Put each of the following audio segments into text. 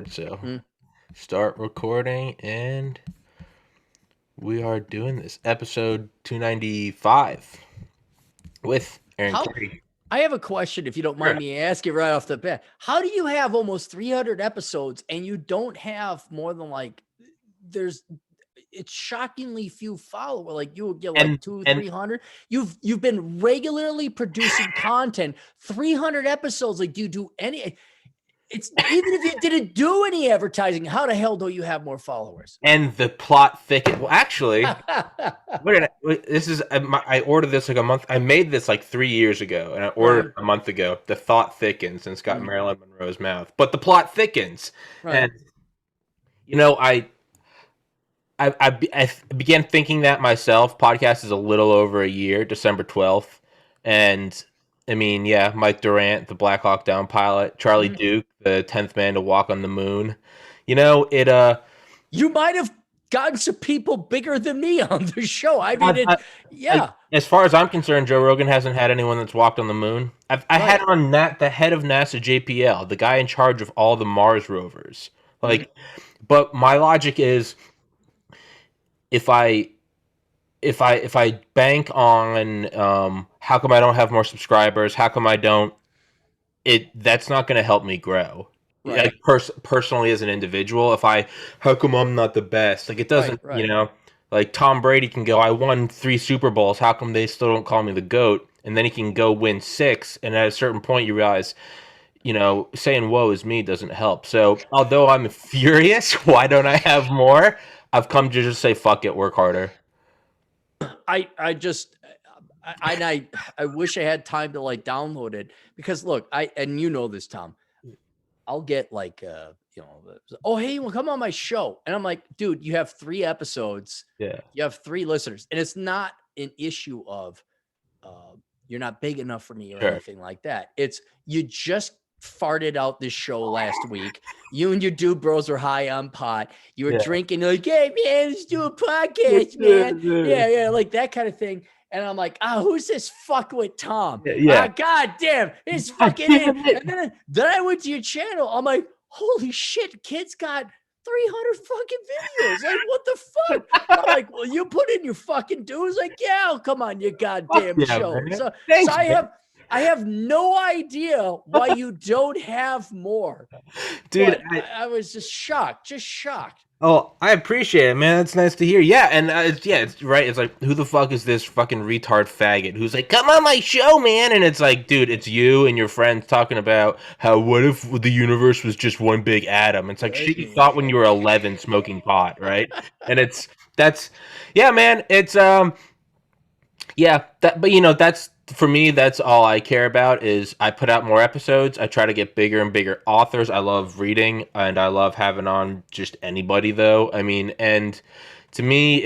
So Mm. start recording, and we are doing this episode 295 with Aaron How Curry. I have a question, if you don't Sure. mind me asking right off the bat. How do you have almost 300 episodes and you don't have more than there's it's shockingly few followers. Like you will get like And two, and 300. You've been regularly producing content, 300 episodes. Like, do you do any? It's even if you didn't do any advertising, how the hell do you have more followers? and the plot thicket. Well, actually, this is I ordered this like a month. I made this like 3 years ago, and I ordered Right. it a month ago. The thought thickens, and it's got Mm. Marilyn Monroe's mouth, but the plot thickens, Right. and I began thinking that myself. Podcast is a little over a year, December 12th. And I mean, yeah, Mike Durant, the Black Hawk Down pilot, Charlie Mhm. Duke, the 10th man to walk on the moon. It You might have gotten some people bigger than me on the show. I mean, I, yeah, as far as I'm concerned, Joe Rogan hasn't had anyone that's walked on the moon. I had right. on the head of NASA JPL, the guy in charge of all the Mars rovers. Mm. But my logic is if I if I bank on how come I don't have more subscribers? How come I don't? That's not going to help me grow. Right. Like personally as an individual, how come I'm not the best? Like it Right. doesn't, Right. like Tom Brady can go, I won 3 Super Bowls. How come they still don't call me the GOAT? And then he can go win 6. And at a certain point, you realize, saying "woe is me" doesn't help. So although I'm furious, why don't I have more? I've come to just say, fuck it, work harder. I just I wish I had time to like download it because look, and you know this, Tom. I'll get oh hey, well come on my show, and I'm like, dude, you have 3 episodes, Yeah. you have 3 listeners, and it's not an issue of you're not big enough for me or Sure. anything like that. It's you just farted out this show last week. You and your dude bros were high on pot. You were Yeah. drinking. You're like, hey man, let's do a podcast, man. Yeah, like that kind of thing. And I'm like, who's this fuck with Tom? Yeah. God damn, it's God fucking damn him. it. And then I went to your channel. I'm like, holy shit, kid's got 300 fucking videos. Like, what the fuck? I'm like, well, you put in your fucking dues. Like, yeah, oh, come on, your goddamn Yeah, show. man. So Thanks, I have no idea why you don't have more. dude. But I was just shocked. Oh, I appreciate it, man. That's nice to hear. Yeah, and it's right. It's like, who the fuck is this fucking retard faggot who's like, come on my show, man? And it's like, dude, it's you and your friends talking about how what if the universe was just one big atom? It's like shit you thought when you were 11 smoking pot, right? And yeah, man. It's yeah, but that's for me. That's all I care about is I put out more episodes. I try to get bigger and bigger authors. I love reading and I love having on just anybody though. I mean, and to me,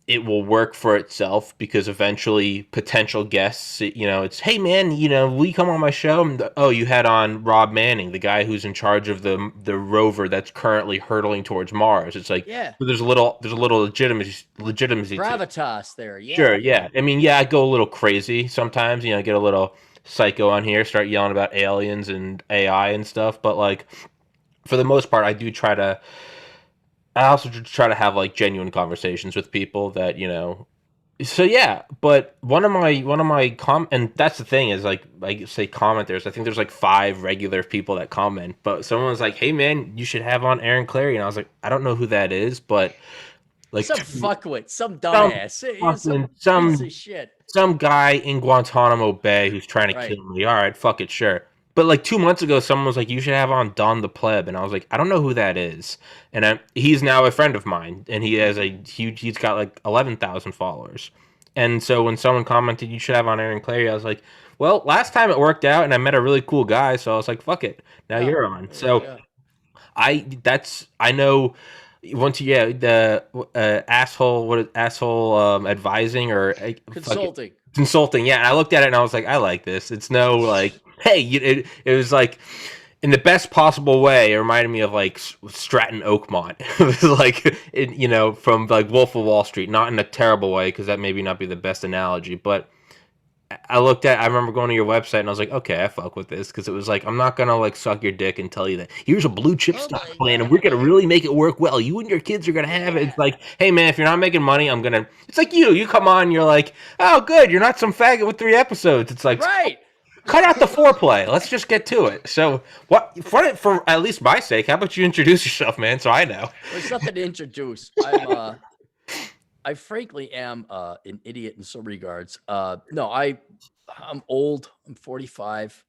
it will work for itself because eventually potential guests, it's, hey man, will you come on my show? Oh, you had on Rob Manning, the guy who's in charge of the rover that's currently hurtling towards Mars. It's like, Yeah. so there's a little legitimacy to it. Gravitas there. Yeah. Sure, yeah. I mean, yeah, I go a little crazy sometimes, get a little psycho on here, start yelling about aliens and AI and stuff, but like for the most part, I also try to have like genuine conversations with people that, so yeah, but and that's the thing is like say commenters. I think there's like 5 regular people that comment, but someone was like, "Hey man, you should have on Aaron Clary," and I was like, "I don't know who that is," but like Some fuckwit, some dumbass, some piece of shit. some guy in Guantanamo Bay who's trying to kill me. All right, fuck it, sure. But like 2 months ago, someone was like, "You should have on Don the Pleb," and I was like, "I don't know who that is." And he's now a friend of mine, and he's got like 11,000 followers. And so when someone commented, "You should have on Aaron Clary," I was like, "Well, last time it worked out, and I met a really cool guy, so I was like, fuck it, now you're on." So I know. Once the asshole advising or consulting, yeah. And I looked at it and I was like, I like this. It's no like, hey, it was like in the best possible way. It reminded me of like Stratton Oakmont. It was like from like Wolf of Wall Street, not in a terrible way because that maybe not be the best analogy, but I remember going to your website and I was like, okay, I fuck with this because it was like, I'm not gonna like suck your dick and tell you that here's a blue chip Oh stock my plan and God, we're gonna right? really make it work well. You and your kids are gonna have it. It's Yeah, like, hey man, if you're not making money, I'm gonna. It's like you come on, you're like, oh good, you're not some faggot with 3 episodes. It's like, right. cut out the foreplay. Let's just get to it. So, what for at least my sake, how about you introduce yourself, man, so I know. There's nothing to introduce. I frankly am an idiot in some regards. No, I'm old. I'm 45.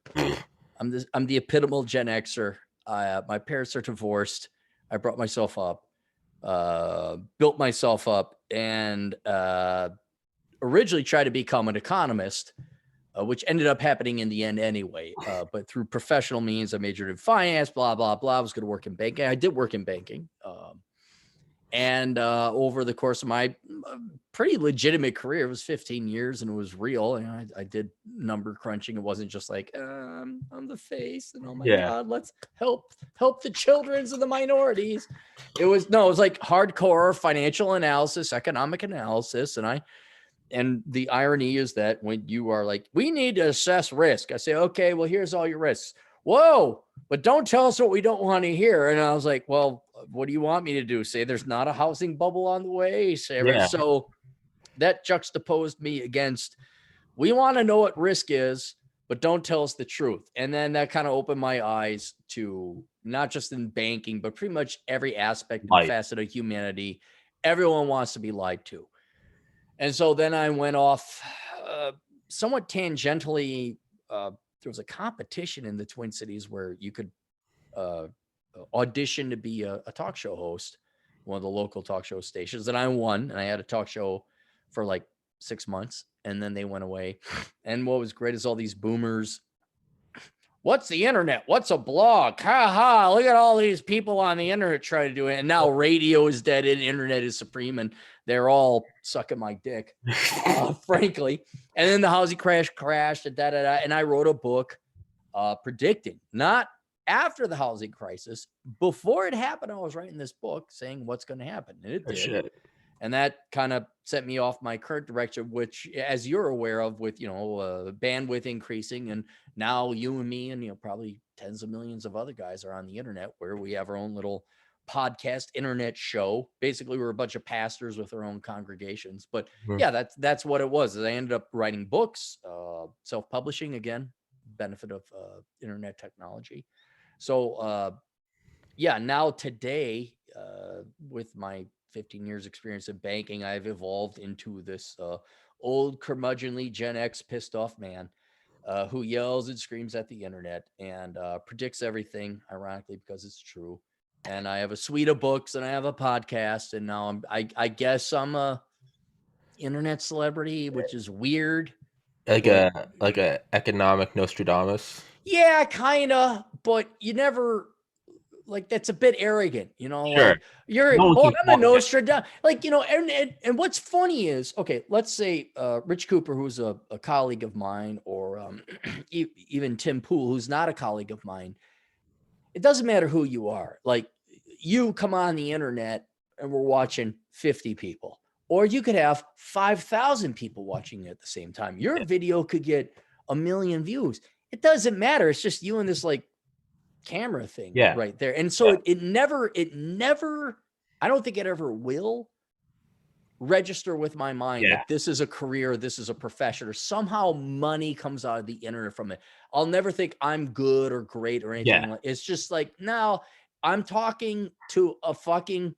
I'm the epitomal Gen Xer. My parents are divorced. I brought myself up, built myself up, and originally tried to become an economist, which ended up happening in the end anyway. But through professional means, I majored in finance, blah, blah, blah. I was going to work in banking. I did work in banking. And over the course of my pretty legitimate career, it was 15 years and it was real. And I did number crunching. It wasn't just like, I'm the face and oh my Yeah. God, let's help the children's and the minorities. It was like hardcore financial analysis, economic analysis. And the irony is that when you are like, we need to assess risk, I say, okay, well, here's all your risks. Whoa, but don't tell us what we don't want to hear. And I was like, well, what do you want me to do? Say there's not a housing bubble on the way? Yeah. So that juxtaposed me against, we want to know what risk is, but don't tell us the truth. And then that kind of opened my eyes to not just in banking, but pretty much every aspect and facet of humanity. Everyone wants to be lied to. And so then I went off somewhat tangentially. There was a competition in the Twin Cities where you could audition to be a talk show host, one of the local talk show stations. And I won, and I had a talk show for like 6 months, and then they went away. And what was great is all these boomers. What's the internet? What's a blog? Ha ha. Look at all these people on the internet trying to do it. And now radio is dead and internet is supreme. And they're all sucking my dick, frankly. And then the housing crash crashed and And I wrote a book predicting, not after the housing crisis, before it happened. I was writing this book saying what's going to happen. And it did. Shit. And that kind of set me off my current direction, which, as you're aware of, with, bandwidth increasing. And now you and me and, probably tens of millions of other guys are on the internet, where we have our own little podcast internet show. Basically, we're a bunch of pastors with our own congregations. But yeah, that's what it was. I ended up writing books, self-publishing, again, benefit of internet technology. So yeah, now today, with my 15 years experience in banking, I've evolved into this old curmudgeonly Gen X pissed off man who yells and screams at the internet and predicts everything, ironically, because it's true. And I have a suite of books and I have a podcast, and now I guess I'm a internet celebrity, which is weird. Like a economic Nostradamus. Yeah, kind of, but you never, like, that's a bit arrogant, Sure. like you're, No one can I'm a call it. Nostradamus, like, and what's funny is, okay, let's say Rich Cooper, who's a colleague of mine, or even Tim Pool, who's not a colleague of mine. It doesn't matter who you are. Like, you come on the internet and we're watching 50 people, or you could have 5,000 people watching it at the same time. Your video could get 1 million views. It doesn't matter. It's just you and this like camera thing right there. And so it never, I don't think it ever will register with my mind that this is a career, this is a profession, or somehow money comes out of the internet from it. I'll never think I'm good or great or anything. Like, it's just like, now I'm talking to a fucking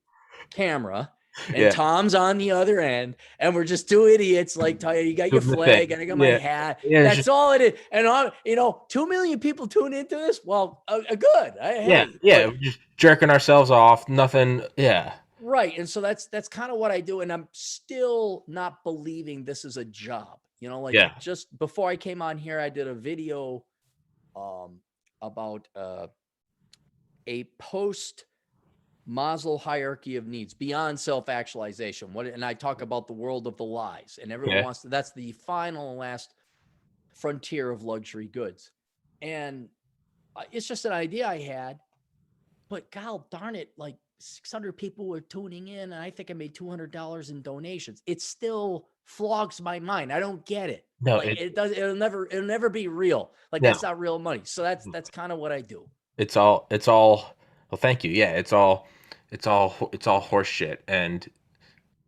camera, and Tom's on the other end, and we're just two idiots. Like, you got your flag, and I got my hat. That's all it is. And I'm, 2 million people tune into this. Well, good. We're just jerking ourselves off. Nothing. Yeah. Right. And so that's kind of what I do. And I'm still not believing this is a job. Just before I came on here, I did a video about a post Maslow hierarchy of needs, beyond self-actualization. And I talk about the world of the lies, and everyone wants to, that's the final and last frontier of luxury goods. And it's just an idea I had. but God darn it, like 600 people were tuning in, and I think I made $200 in donations. It still flogs my mind. I don't get it. No, Like it'll never be real. Like no, that's not real money. So that's kind of what I do. it's all. Well, thank you. Yeah, it's all horse shit. And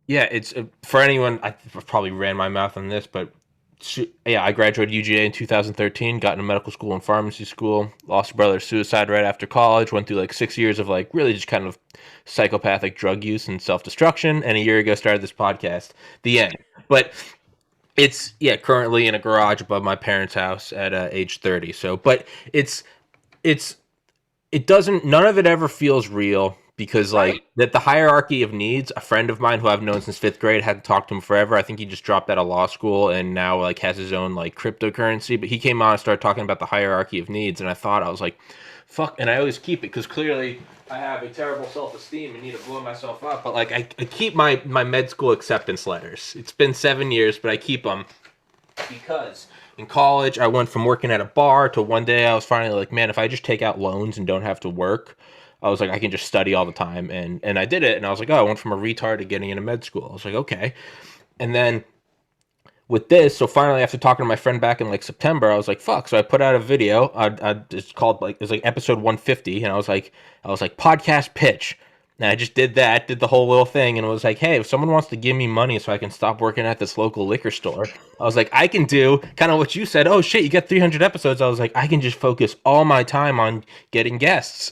yeah, it's for anyone. I probably ran my mouth on this, but yeah, I graduated UGA in 2013. Got into medical school and pharmacy school. Lost a brother to suicide right after college. Went through like 6 years of like really just kind of psychopathic drug use and self destruction. And a year ago, started this podcast. The end. But it's yeah, currently in a garage above my parents' house at age 30. So, but it's it doesn't, none of it ever feels real because like Right. that the hierarchy of needs. A friend of mine who I've known since 5th grade, hadn't talked to him forever. I think he just dropped out of law school and now like has his own like cryptocurrency. But he came on and started talking about the hierarchy of needs, and I was like, fuck. And I always keep it because clearly I have a terrible self-esteem and need to blow myself up. But like I keep my med school acceptance letters. It's been 7 years, but I keep them because in college I went from working at a bar to one day I was finally like, man, if I just take out loans and don't have to work, I was like, I can just study all the time. And I did it, and I was like, oh, I went from a retard to getting into med school. I was like, okay. And then with this, so finally after talking to my friend back in like September, I was like, fuck. So I put out a video. It's called like, it's like episode 150, and I was like podcast pitch. And I just did that, did the whole little thing, and it was like, hey, if someone wants to give me money so I can stop working at this local liquor store, I was like, I can do kind of what you said. Oh shit, you got 300 episodes. I was like, I can just focus all my time on getting guests,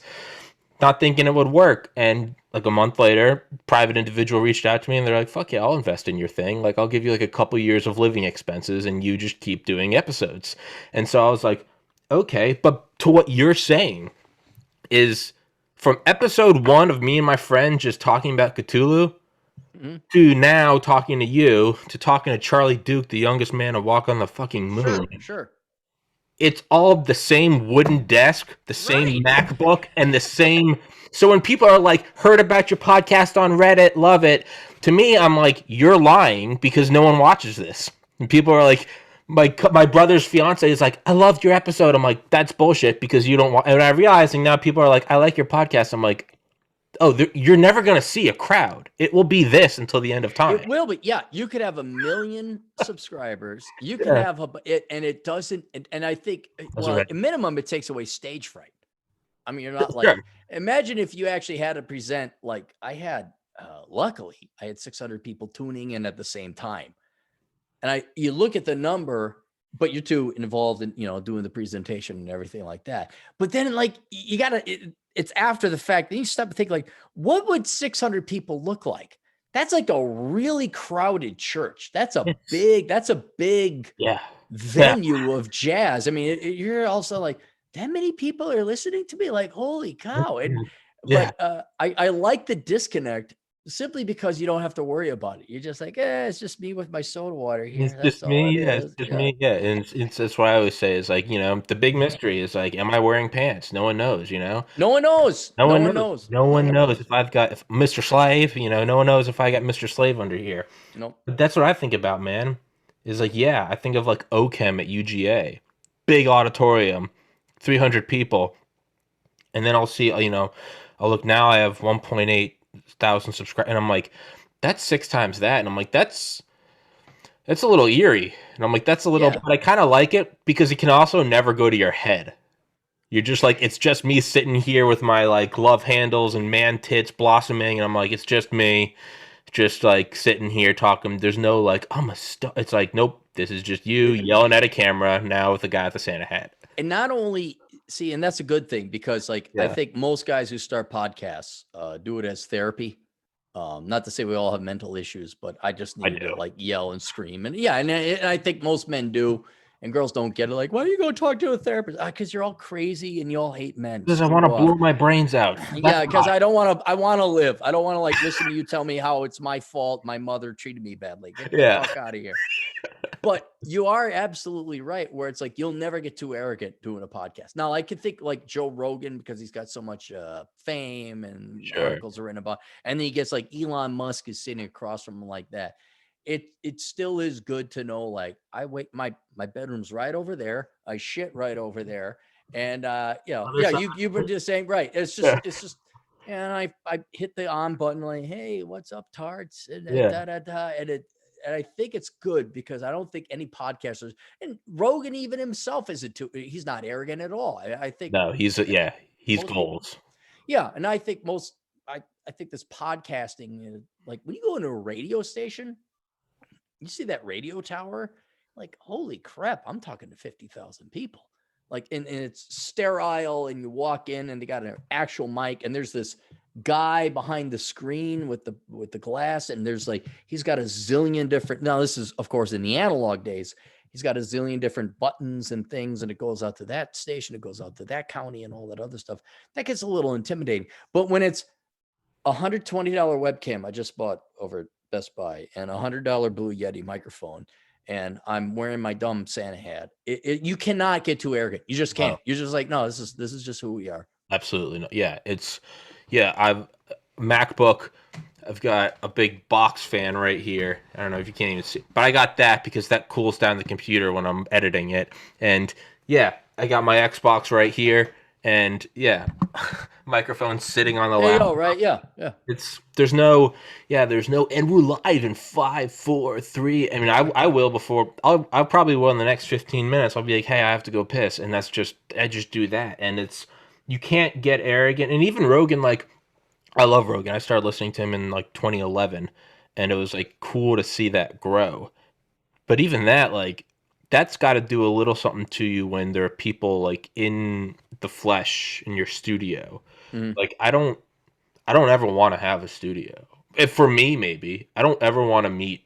not thinking it would work. And like a month later, private individual reached out to me and they're like, fuck yeah, I'll invest in your thing. Like, I'll give you like a couple years of living expenses and you just keep doing episodes. And so I was like, okay. But to what you're saying is, from episode 1 of me and my friend just talking about Cthulhu Mm-hmm. to now talking to you to talking to Charlie Duke, the youngest man to walk on the fucking moon. Sure. It's all the same wooden desk, the same Right. MacBook, and the same. So when people are like, heard about your podcast on Reddit, love it, to me, I'm like, you're lying because no one watches this. And people are like, my brother's fiance is like, I loved your episode. I'm like, that's bullshit because you don't want. And I realizing now people are like, I like your podcast. I'm like, oh, you're never gonna see a crowd. It will be this until the end of time. It will be. Yeah, you could have 1 million subscribers. You could Yeah. have and it doesn't. And I think, well, right. at minimum, it takes away stage fright. I mean, you're not Sure. like, imagine if you actually had to present, like I had, luckily, I had 600 people tuning in at the same time. And you look at the number, but you're too involved in, doing the presentation and everything like that. But then like, you gotta, it's after the fact. Then you stop and think like, what would 600 people look like? That's like a really crowded church. That's a big Yeah. venue of jazz. I mean, you're also like, that many people are listening to me, like, holy cow. Yeah. But I like the disconnect simply because you don't have to worry about it. You're just like, it's just me with my soda water here. It's That's just all it me. Yeah, it's is. just Yeah. me. Yeah, and that's what I always say is like, the big mystery is like, am I wearing pants? No one knows. No one knows. No No one one knows. knows. No one knows if Mr. Slave. No one knows if I got Mr. Slave under here. Nope. But that's what I think about, man. Is like, yeah, I think of like OChem at UGA, big auditorium, 300 people, and then I'll see, I'll look now. I have 1.8 thousand subscribers, and I'm like, that's 6 times that, and I'm like, that's a little eerie. And I'm like, that's a little, Yeah. but I kind of like it because it can also never go to your head. You're just like, it's just me sitting here with my like love handles and man tits blossoming. And I'm like, it's just me just like sitting here talking. There's no like, it's like, nope, this is just you yelling at a camera now with a guy with a Santa hat. And not only see, and that's a good thing because like, I Yeah. think most guys who start podcasts do it as therapy. Not to say we all have mental issues, but I just needed to do. like yell and scream. And yeah, and I think most men do. And girls don't get it. Like, why are you going to talk to a therapist? Because you're all crazy and you all hate men. Because I want to Screw blow off. my brains out. Yeah, because I don't want to. I want to live. I don't want to like listen to you tell me how it's my fault. My mother treated me badly. Get the fuck out of here. But you are absolutely right. Where it's like you'll never get too arrogant doing a podcast. Now I can think like Joe Rogan because he's got so much fame and articles are written about. And then he gets like Elon Musk is sitting across from him like that. It still is good to know like I wait my bedroom's right over there. I shit right over there. And Other yeah, side. you were just saying, right. Yeah. It's just, and I hit the on button like, hey, what's up, tarts? And Yeah. da da da. And I think it's good because I don't think any podcasters, and Rogan even himself isn't too, he's not arrogant at all. I think No, he's most people, goals. yeah. And I think I think this podcasting is like when you go into a radio station, you see that radio tower, like, holy crap, I'm talking to 50,000 people. Like, and it's sterile, and you walk in and they got an actual mic, and there's this guy behind the screen with the glass, and there's like he's got a zillion different, now this is of course in the analog days, he's got a zillion different buttons and things, and it goes out to that station, it goes out to that county and all that other stuff. That gets a little intimidating. But when it's $120 webcam I just bought over at Best Buy and $100 Blue Yeti microphone, and I'm wearing my dumb Santa hat, you cannot get too arrogant. You just No, can't. You're just like, no, this is just who we are. absolutely not. Yeah, I've MacBook. I've got a big box fan right here. I don't know if you can't even see, but I got that because that cools down the computer when I'm editing it. And yeah, I got my Xbox right here, and yeah, microphone sitting on the There you lap. go, right? Yeah, yeah. There's no, and we're live in 5, 4, 3. I mean, I will before, I'll probably will in the next 15 minutes. I'll be like, hey, I have to go piss. And I just do that. And you can't get arrogant. And even Rogan, like, I love Rogan. I started listening to him in like 2011, and it was like cool to see that grow. But even that, like, that's got to do a little something to you when there are people like in the flesh in your studio. Mhm. Like, I don't ever want to have a studio. If for me, maybe I don't ever want to meet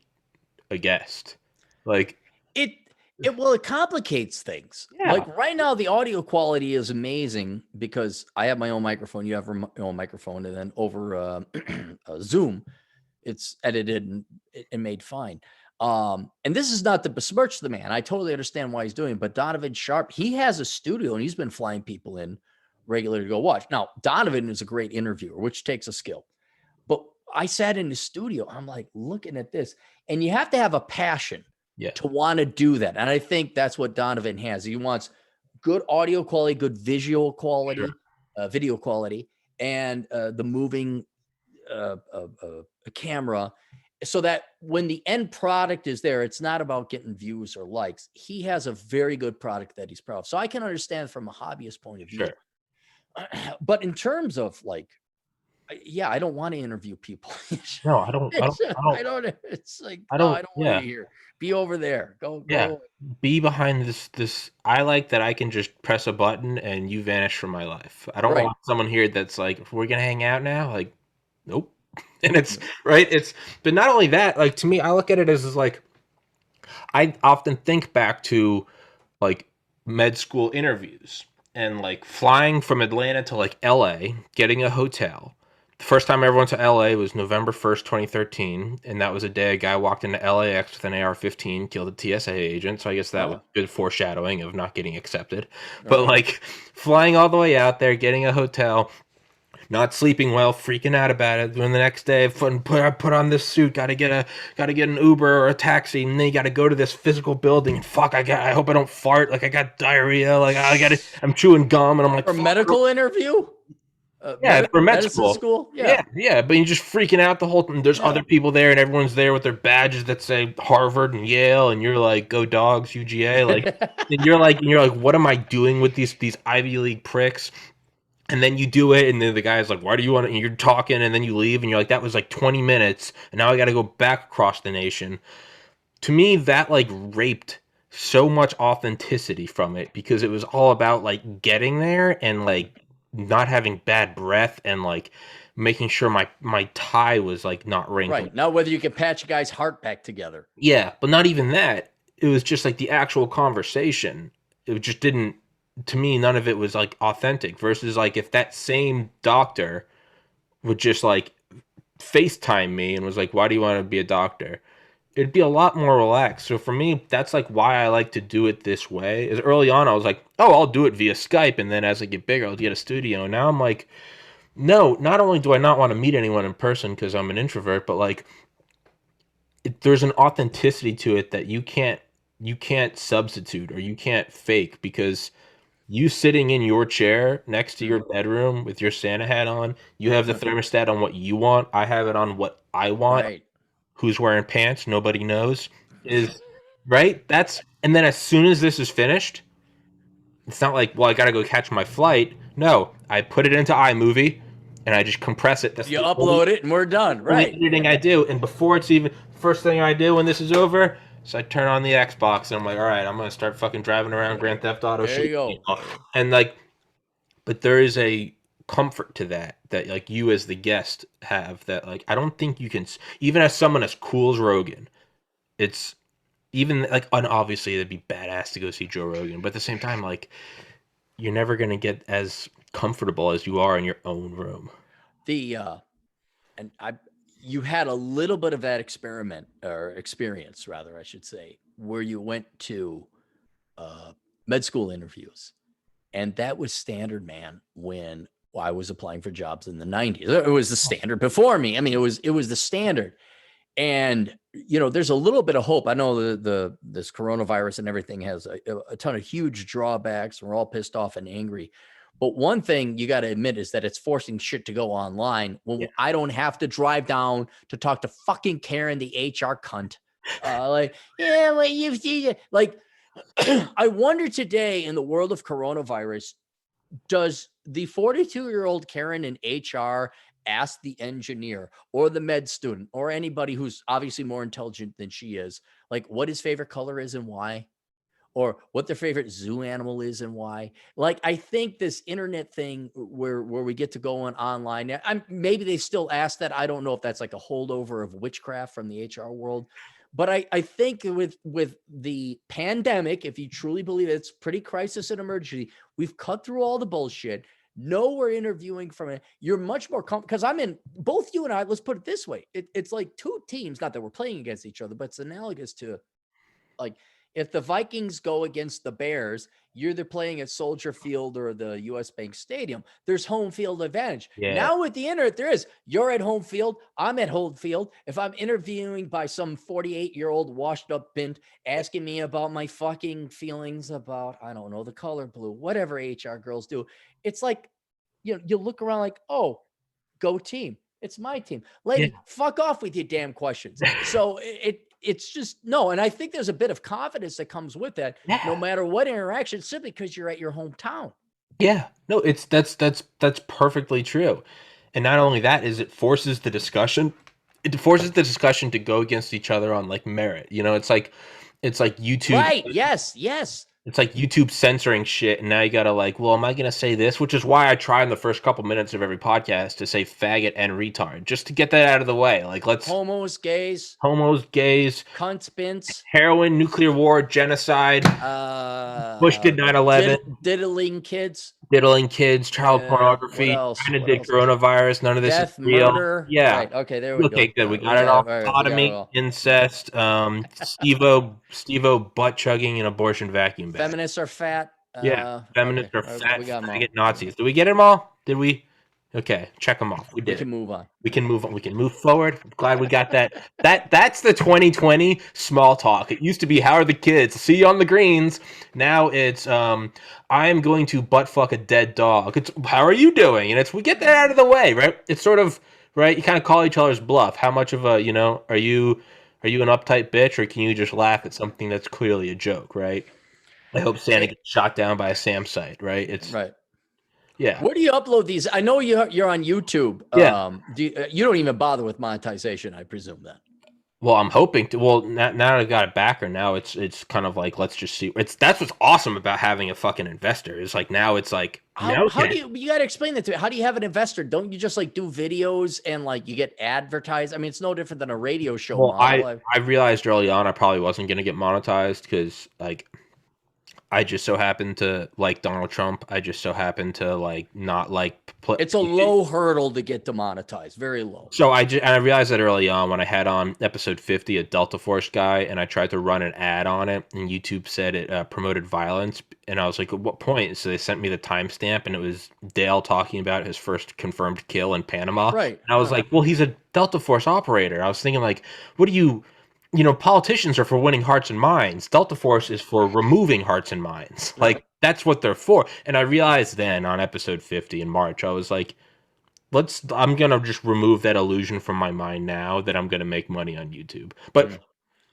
a guest. Like, It it complicates things. yeah, Like right now, the audio quality is amazing because I have my own microphone. You have your own microphone, and then over Zoom, it's edited and made fine. And this is not to besmirch the man. I totally understand why he's doing it. But Donovan Sharp, he has a studio and he's been flying people in regularly to go watch. Now, Donovan is a great interviewer, which takes a skill. But I sat in the studio, I'm like looking at this, and you have to have a passion yeah, to want to do that. And I think that's what Donovan has. He wants good audio quality, good visual sure, quality, video quality, and the moving camera, so that when the end product is there, it's not about getting views or likes. He has a very good product that he's proud of. So I can understand from a hobbyist point of view. sure. But in terms of like, yeah, I don't want to interview people. No, I don't, I don't, I don't, I don't. It's like, I no, don't. I don't want Yeah, you here. Be over there. yeah. Go. Be behind this. I like that I can just press a button and you vanish from my life. I don't Right. want someone here that's like, we're gonna hang out now. Like, nope. And it's right. But not only that. Like, to me, I look at it as like, I often think back to like med school interviews and like flying from Atlanta to like LA, getting a hotel. The first time I ever went to LA was November 1st, 2013, and that was a day a guy walked into LAX with an AR-15, killed a TSA agent. So I guess that was good foreshadowing of not getting accepted. But like flying all the way out there, getting a hotel, not sleeping well, freaking out about it. Then the next day, put on this suit, gotta get an Uber or a taxi, and then you gotta go to this physical building. And fuck, I hope I don't fart. Like I got diarrhea. Like I'm chewing gum, and I'm like, For medical interview. Yeah, for med medicine school. school. Yeah, Yeah. yeah, but you're just freaking out the whole time. There's Yeah. other people there, and everyone's there with their badges that say Harvard and Yale, and you're like, "Go Dogs, UGA!" Like, and you're like, "What am I doing with these Ivy League pricks?" And then you do it, and then the guy's like, "Why do you want it?" And you're talking, and then you leave, and you're like, "That was like 20 minutes, and now I got to go back across the nation." To me, that like raped so much authenticity from it because it was all about like getting there and like not having bad breath and like making sure my tie was like not wrinkled. Right. Now, whether you can patch a guy's heart back together. Yeah, but not even that. It was just like the actual conversation. It just didn't, to me, none of it was like authentic. Versus like if that same doctor would just like FaceTime me and was like, "Why do you want to be a doctor?" It'd be a lot more relaxed. So for me, that's like why I like to do it this way. Is early on I was like, "Oh, I'll do it via Skype," and then as I get bigger, I'll get a studio. And now I'm like, no, not only do I not want to meet anyone in person because I'm an introvert, but like there's an authenticity to it that you can't substitute or you can't fake because You sitting in your chair next to your bedroom with your Santa hat on, you have the thermostat on what you want. I have it on what I want. Right. Who's wearing pants? Nobody knows. Is right? And then as soon as this is finished, it's not like, well, I gotta go catch my flight. No, I put it into iMovie and I just compress it. That's You the only, upload it and we're done. only Right. editing I do. And before it's even first thing I do when this is over, so I turn on the Xbox and I'm like, all right, I'm gonna start fucking driving around Grand Theft Auto There you shit. go. And like, but there is a comfort to that like you as the guest have that like I don't think you can even as someone as cool as Rogan, it's even like and obviously it'd be badass to go see Joe Rogan, but at the same time like you're never gonna get as comfortable as you are in your own room. The and you had a little bit of that experience rather, I should say, where you went to med school interviews. And that was standard, man, when I was applying for jobs in the 90s. It was the standard before me. I mean, it was the standard. And there's a little bit of hope. I know this coronavirus and everything has a ton of huge drawbacks. We're all pissed off and angry. But one thing you got to admit is that it's forcing shit to go online when I don't have to drive down to talk to fucking Karen, the HR cunt. Like, yeah, well, you've seen it. Like, I wonder today in the world of coronavirus, does the 42-year-old Karen in HR ask the engineer or the med student or anybody who's obviously more intelligent than she is, like what his favorite color is and why? Or what their favorite zoo animal is and why? Like, I think this internet thing where we get to go on online, maybe they still ask that. I don't know if that's like a holdover of witchcraft from the HR world. But I think with the pandemic, if you truly believe it's pretty crisis and emergency, we've cut through all the bullshit. No, we're interviewing from it. You're much more because I'm in both you and I. Let's put it this way: it's like two teams. Not that we're playing against each other, but it's analogous to like if the Vikings go against the Bears, you're either playing at Soldier Field or the US Bank Stadium. There's home field advantage. Yeah. Now with the internet, you're at home field. I'm at home field. If I'm interviewing by some 48-year-old washed up bint asking me about my fucking feelings about, I don't know, the color blue, whatever HR girls do, it's like, you look around like, oh, go team. It's my team. Lady, fuck off with your damn questions. So it's just no. And I think there's a bit of confidence that comes with that, no matter what interaction, simply because you're at your hometown. Yeah, no, that's perfectly true. And not only that is it forces the discussion. It forces the discussion to go against each other on like merit. It's like YouTube. Right. Yes. It's like YouTube censoring shit, and now you gotta like, well, am I gonna say this? Which is why I try in the first couple minutes of every podcast to say faggot and retard, just to get that out of the way. Like, let's homos, gays, cunts, bints, heroin, nuclear war, genocide. Bush did 9/11. Diddling kids, child pornography. China did coronavirus. None of this death, is real. Murder. Yeah. Right. Okay, there we go. Okay, good. We got it all. Sodomy, incest, Steve-O butt chugging, and abortion vacuum bag. Feminists are fat. Feminists are fat. We get Nazis. Did we get them all? Did we? Okay, check them off. We did. We can move on. We can move on. We can move forward. I'm glad we got that. That's the 2020 small talk. It used to be, how are the kids? See you on the greens. Now it's I am going to butt fuck a dead dog. It's how are you doing? And we get that out of the way, right? It's sort of right. You kind of call each other's bluff. How much of a are you an uptight bitch, or can you just laugh at something that's clearly a joke, right? I hope Santa gets shot down by a SAM site, right? It's right. Yeah. Where do you upload these? I know you're on YouTube. Yeah. You don't even bother with monetization, I presume then. Well, I'm hoping to. Well, now I got a backer. Now it's kind of like, let's just see. That's what's awesome about having a fucking investor. Is like now it's like how do you got to explain that to me? How do you have an investor? Don't you just like do videos and like you get advertised? I mean, it's no different than a radio show. Well, I realized early on I probably wasn't going to get monetized because like I just so happened to like Donald Trump. I just so happened to like not like. It's a low hurdle to get demonetized, very low. So I realized that early on when I had on episode 50 a Delta Force guy, and I tried to run an ad on it, and YouTube said it promoted violence, and I was like, at what point? So they sent me the timestamp, and it was Dale talking about his first confirmed kill in Panama. Right. And I was like, well, he's a Delta Force operator. I was thinking like, what do you? Politicians are for winning hearts and minds. Delta Force is for removing hearts and minds. Like, that's what they're for. And I realized then on episode 50 in March, I was like, I'm gonna just remove that illusion from my mind now that I'm gonna make money on YouTube. But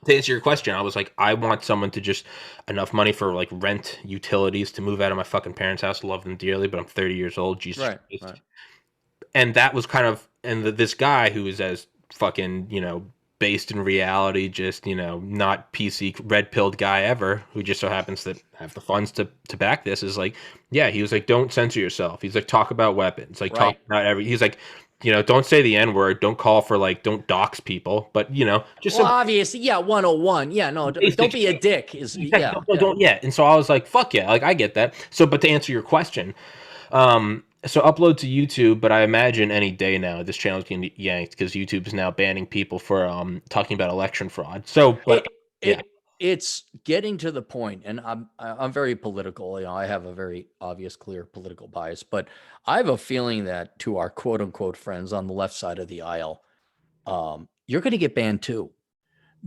to answer your question, I was like, I want someone to just enough money for like rent, utilities, to move out of my fucking parents' house. Love them dearly, but I'm 30 years old. Jesus Right. Christ. Right. And that was kind of, and this guy who is as fucking, based in reality, just, not PC red pilled guy ever, who just so happens to have the funds to back this, is like, yeah, he was like, don't censor yourself. He's like, talk about weapons, like talk Right. about he's like, don't say the N word, don't call for like, don't dox people, but just Well, some obviously, yeah, 101. Yeah, no, basic don't be a shit. dick. Is Exactly. yeah, Don't, yeah. And so I was like, fuck yeah, like I get that. So, but to answer your question, so upload to YouTube, but I imagine any day now this channel is getting yanked because YouTube is now banning people for talking about election fraud. So, but it yeah, it's getting to the point, and I'm very political. I have a very obvious, clear political bias, but I have a feeling that to our quote unquote friends on the left side of the aisle, you're going to get banned too,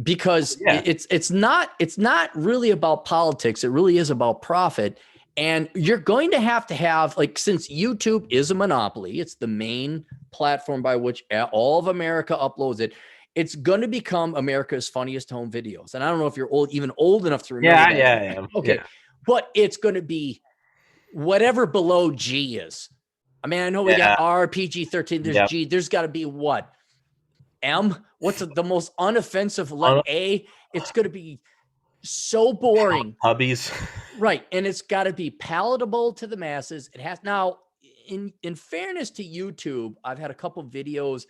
because yeah, it's not really about politics. It really is about profit. And you're going to have like, since YouTube is a monopoly, it's the main platform by which all of America uploads it. It's going to become America's funniest home videos. And I don't know if you're even old enough to remember that. yeah, yeah, Okay. yeah, But it's going to be whatever below G is. I mean, I know we got yeah, R, PG 13, there's yep. G, there's got to be what? M? What's the most unoffensive A? It's going to be so boring. Hubbies. Right. And it's got to be palatable to the masses. It has now, in fairness to YouTube, I've had a couple videos.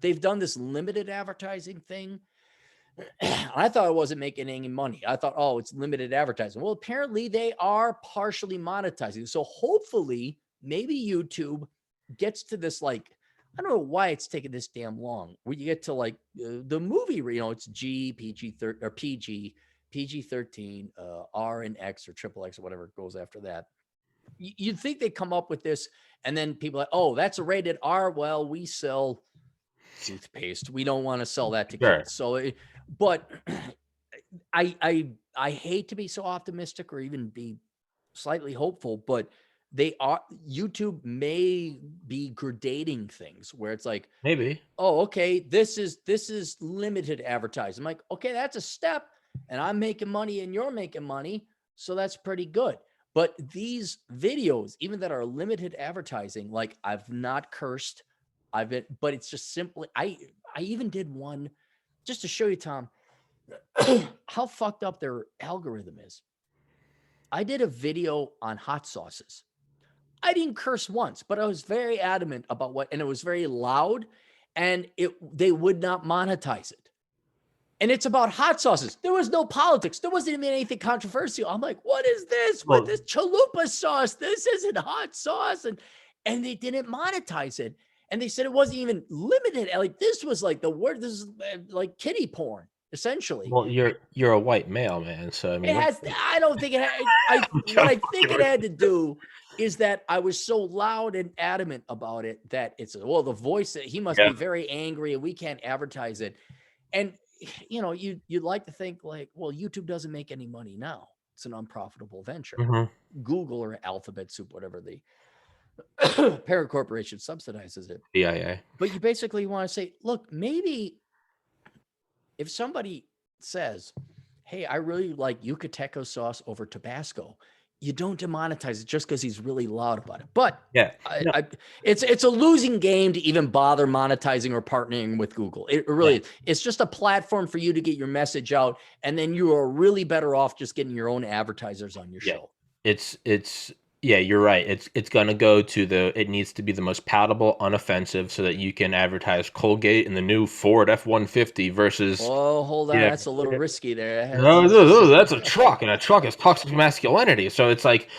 They've done this limited advertising thing. I thought it wasn't making any money. I thought, oh, it's limited advertising. Well, apparently they are partially monetizing. So hopefully, maybe YouTube gets to this, like, I don't know why it's taking this damn long. When you get to like the movie, it's G, PG, or PG, PG-13, R and X or triple X or whatever goes after that. You'd think they'd come up with this, and then people are like, oh, that's a rated R. Well, we sell toothpaste. We don't want to sell that to Sure. kids. So, but I hate to be so optimistic or even be slightly hopeful, but YouTube may be gradating things where it's like, Maybe. oh, okay, this is limited advertising. I'm like, okay, that's a step, and I'm making money and you're making money, so that's pretty good. But these videos, even that are limited advertising, like, I've not cursed, but it's just simply, I even did one just to show you, Tom, how fucked up their algorithm is. I did a video on hot sauces. I didn't curse once, but I was very adamant about and it was very loud, and they would not monetize it. And it's about hot sauces. There was no politics. There wasn't even anything controversial. I'm like, what is this? What this chalupa sauce? This isn't hot sauce. And they didn't monetize it. And they said it wasn't even limited. Like, this was like the word, this is like kiddie porn, essentially. Well, you're a white male, man, so I mean, I don't think it had, what I think it had to do is that I was so loud and adamant about it that it's, well, the voice, he must be very angry and we can't advertise it. And, you'd like to think like, well, YouTube doesn't make any money now. It's an unprofitable venture. Mm-hmm. Google or Alphabet Soup, whatever the parent corporation subsidizes it. CIA. But you basically want to say, look, maybe if somebody says, hey, I really like Yucateco sauce over Tabasco, you don't demonetize it just because he's really loud about it. But yeah, it's a losing game to even bother monetizing or partnering with Google. It really is. It's just a platform for you to get your message out, and then you are really better off just getting your own advertisers on your show. It's yeah, you're right. It's gonna go to it needs to be the most palatable, unoffensive, so that you can advertise Colgate and the new Ford F-150 versus. Oh, hold on, that's a little risky there. No, that's a truck, and a truck is toxic masculinity. So it's like,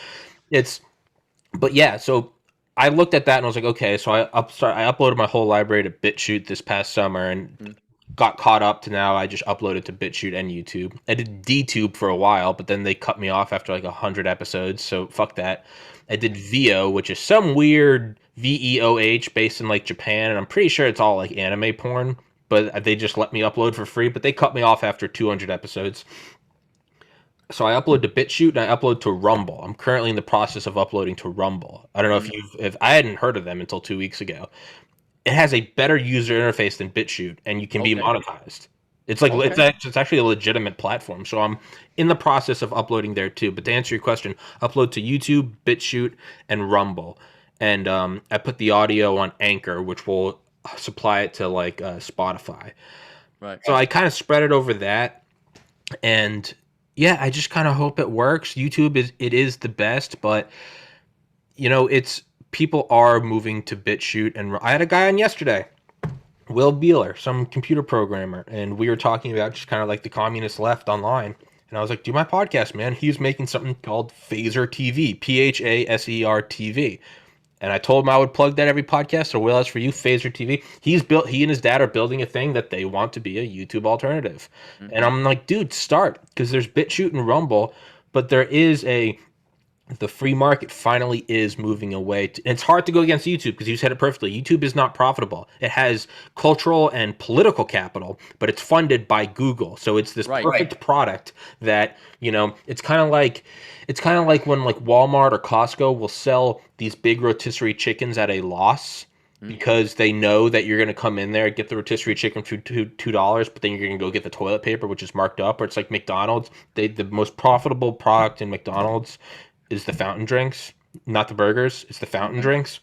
but yeah. So I looked at that and I was like, okay. So I uploaded my whole library to BitChute this past summer and got caught up to now. I just uploaded to BitChute and YouTube. I did DTube for a while, but then they cut me off after like 100 episodes. So fuck that. I did VO, which is some weird VEOH based in like Japan, and I'm pretty sure it's all like anime porn. But they just let me upload for free. But they cut me off after 200 episodes. So I upload to BitChute and I upload to Rumble. I'm currently in the process of uploading to Rumble. I don't know if Mm, if I hadn't heard of them until 2 weeks ago. It has a better user interface than BitChute, and you can be okay. monetized. It's like Okay. it's actually a legitimate platform. So I'm in the process of uploading there too. But to answer your question, upload to YouTube, BitChute, and Rumble, and I put the audio on Anchor, which will supply it to like Spotify. Right. So I kind of spread it over that, and yeah, I just kind of hope it works. YouTube is the best, but it's people are moving to BitChute, and I had a guy on yesterday, Will Beeler, some computer programmer, and we were talking about just kind of like the communist left online. And I was like, "Do my podcast, man." He was making something called Phaser TV, Phaser TV. And I told him I would plug that every podcast. So Will, as for you, Phaser TV. He and his dad are building a thing that they want to be a YouTube alternative. And Hmm. I'm like, dude, start, because there's BitChute and Rumble, but there is the free market finally is moving away. And it's hard to go against YouTube because you said it perfectly. YouTube is not profitable. It has cultural and political capital, but it's funded by Google. So it's this Right. perfect product that, it's kind of like when like Walmart or Costco will sell these big rotisserie chickens at a loss Mm. because they know that you're going to come in there, get the rotisserie chicken for $2, but then you're going to go get the toilet paper, which is marked up. Or it's like McDonald's. The most profitable product in McDonald's is the fountain drinks, not the burgers. It's the fountain Hmm. drinks.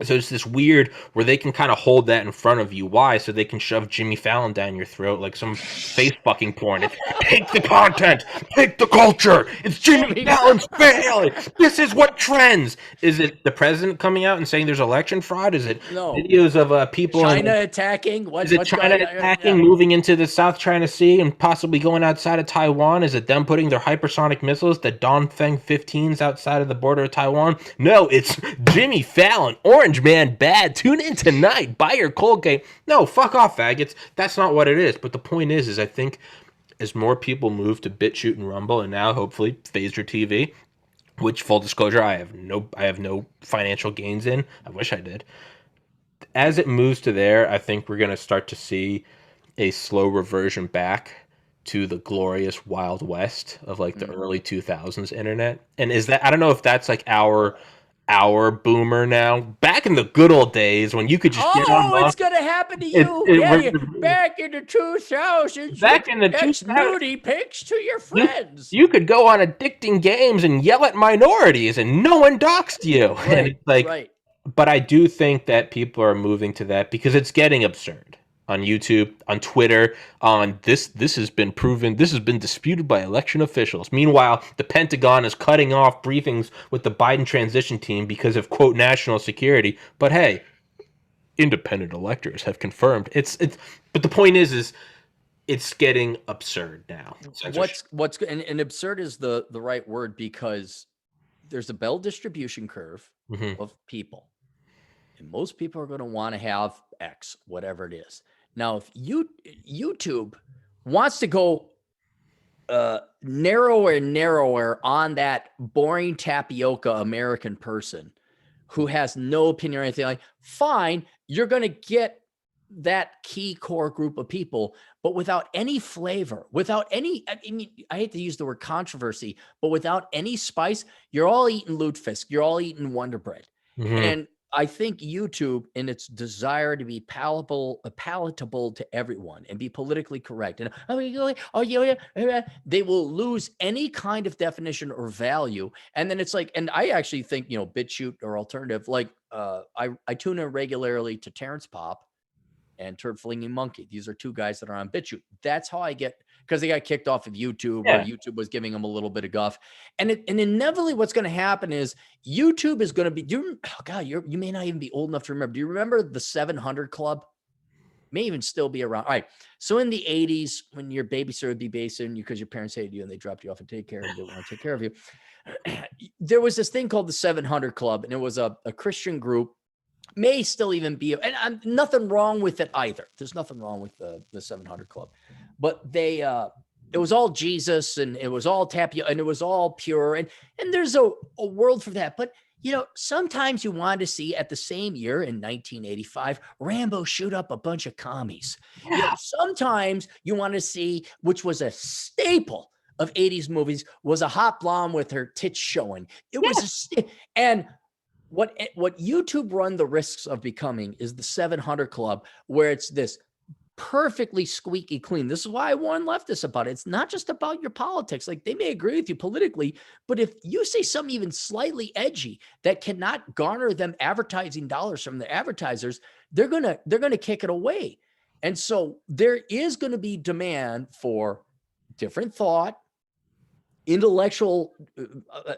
So it's this weird where they can kind of hold that in front of you. Why? So they can shove Jimmy Fallon down your throat like some face fucking porn. It's take the content, take the culture. It's Jimmy Jimmy. Fallon's failing. This is what trends. Is it the president coming out and saying there's election fraud? Is it No. videos of people in China attacking. is it What's China going on? attacking, Yeah. moving into the South China Sea, and possibly going outside of Taiwan? Is it them putting their hypersonic missiles, the Dongfeng 15s, outside of the border of Taiwan? No, it's Jimmy Fallon, Orange Man bad. Tune in tonight. Buy your Colgate. No, fuck off, faggots. That's not what it is. But the point is I think as more people move to BitChute and Rumble, and now hopefully Phaser TV, which full disclosure, I have no financial gains in. I wish I did. As it moves to there, I think we're going to start to see a slow reversion back to the glorious Wild West of like the Mm. early 2000s internet. And is that, I don't know if that's like our boomer now. Back in the good old days when you could just get Oh, online, it's gonna happen to it, you. it Yeah, you we're- back in the 2000s, you back in the text 2000s, nudie pics to your you friends. you could go on addicting games and yell at minorities and no one doxed you. And Right, it's like, right. but I do think that people are moving to that because it's getting absurd on YouTube, on Twitter, on this has been proven, this has been disputed by election officials. Meanwhile, the Pentagon is cutting off briefings with the Biden transition team because of quote national security. But hey, independent electors have confirmed it's but the point is it's getting absurd now. Censorship. And absurd is the right word because there's a Bell distribution curve Hmm. of people, and most people are going to want to have X, whatever it is. Now, if YouTube wants to go narrower and narrower on that boring tapioca American person who has no opinion or anything, like, fine, you're going to get that key core group of people, but without any flavor, without any, I mean, I hate to use the word controversy, but without any spice, you're all eating lutefisk, you're all eating Wonder Bread. Hmm. And I think YouTube, in its desire to be palatable to everyone and be politically correct, and oh yeah, they will lose any kind of definition or value. And then it's like, and I actually think BitChute or alternative, like I tune in regularly to Terrence Pop and Turd Flinging Monkey. These are two guys that are on BitChute. That's how I get, because they got kicked off of YouTube, or Yeah. YouTube was giving them a little bit of guff. And inevitably what's going to happen is YouTube is going to be, you may not even be old enough to remember. Do you remember the 700 Club? May even still be around. All right. So in the 80s, when your babysitter would be basing you because your parents hated you and they dropped you off and didn't want to take care of you, there was this thing called the 700 Club, and it was a Christian group. May still even be, and nothing wrong with it either. There's nothing wrong with the 700 Club, but it was all Jesus, and it was all tapioca, and it was all pure, and there's a world for that. But sometimes you want to see, at the same year in 1985, Rambo shoot up a bunch of commies. Yeah. Sometimes you want to see, which was a staple of 80s movies was a hot blonde with her tits showing. It was and what YouTube run the risks of becoming is the 700 Club, where it's this perfectly squeaky clean. This is why I warn leftists about it. It's not just about your politics. Like, they may agree with you politically, but if you say something even slightly edgy that cannot garner them advertising dollars from the advertisers, they're gonna kick it away. And so there is going to be demand for different thought, intellectual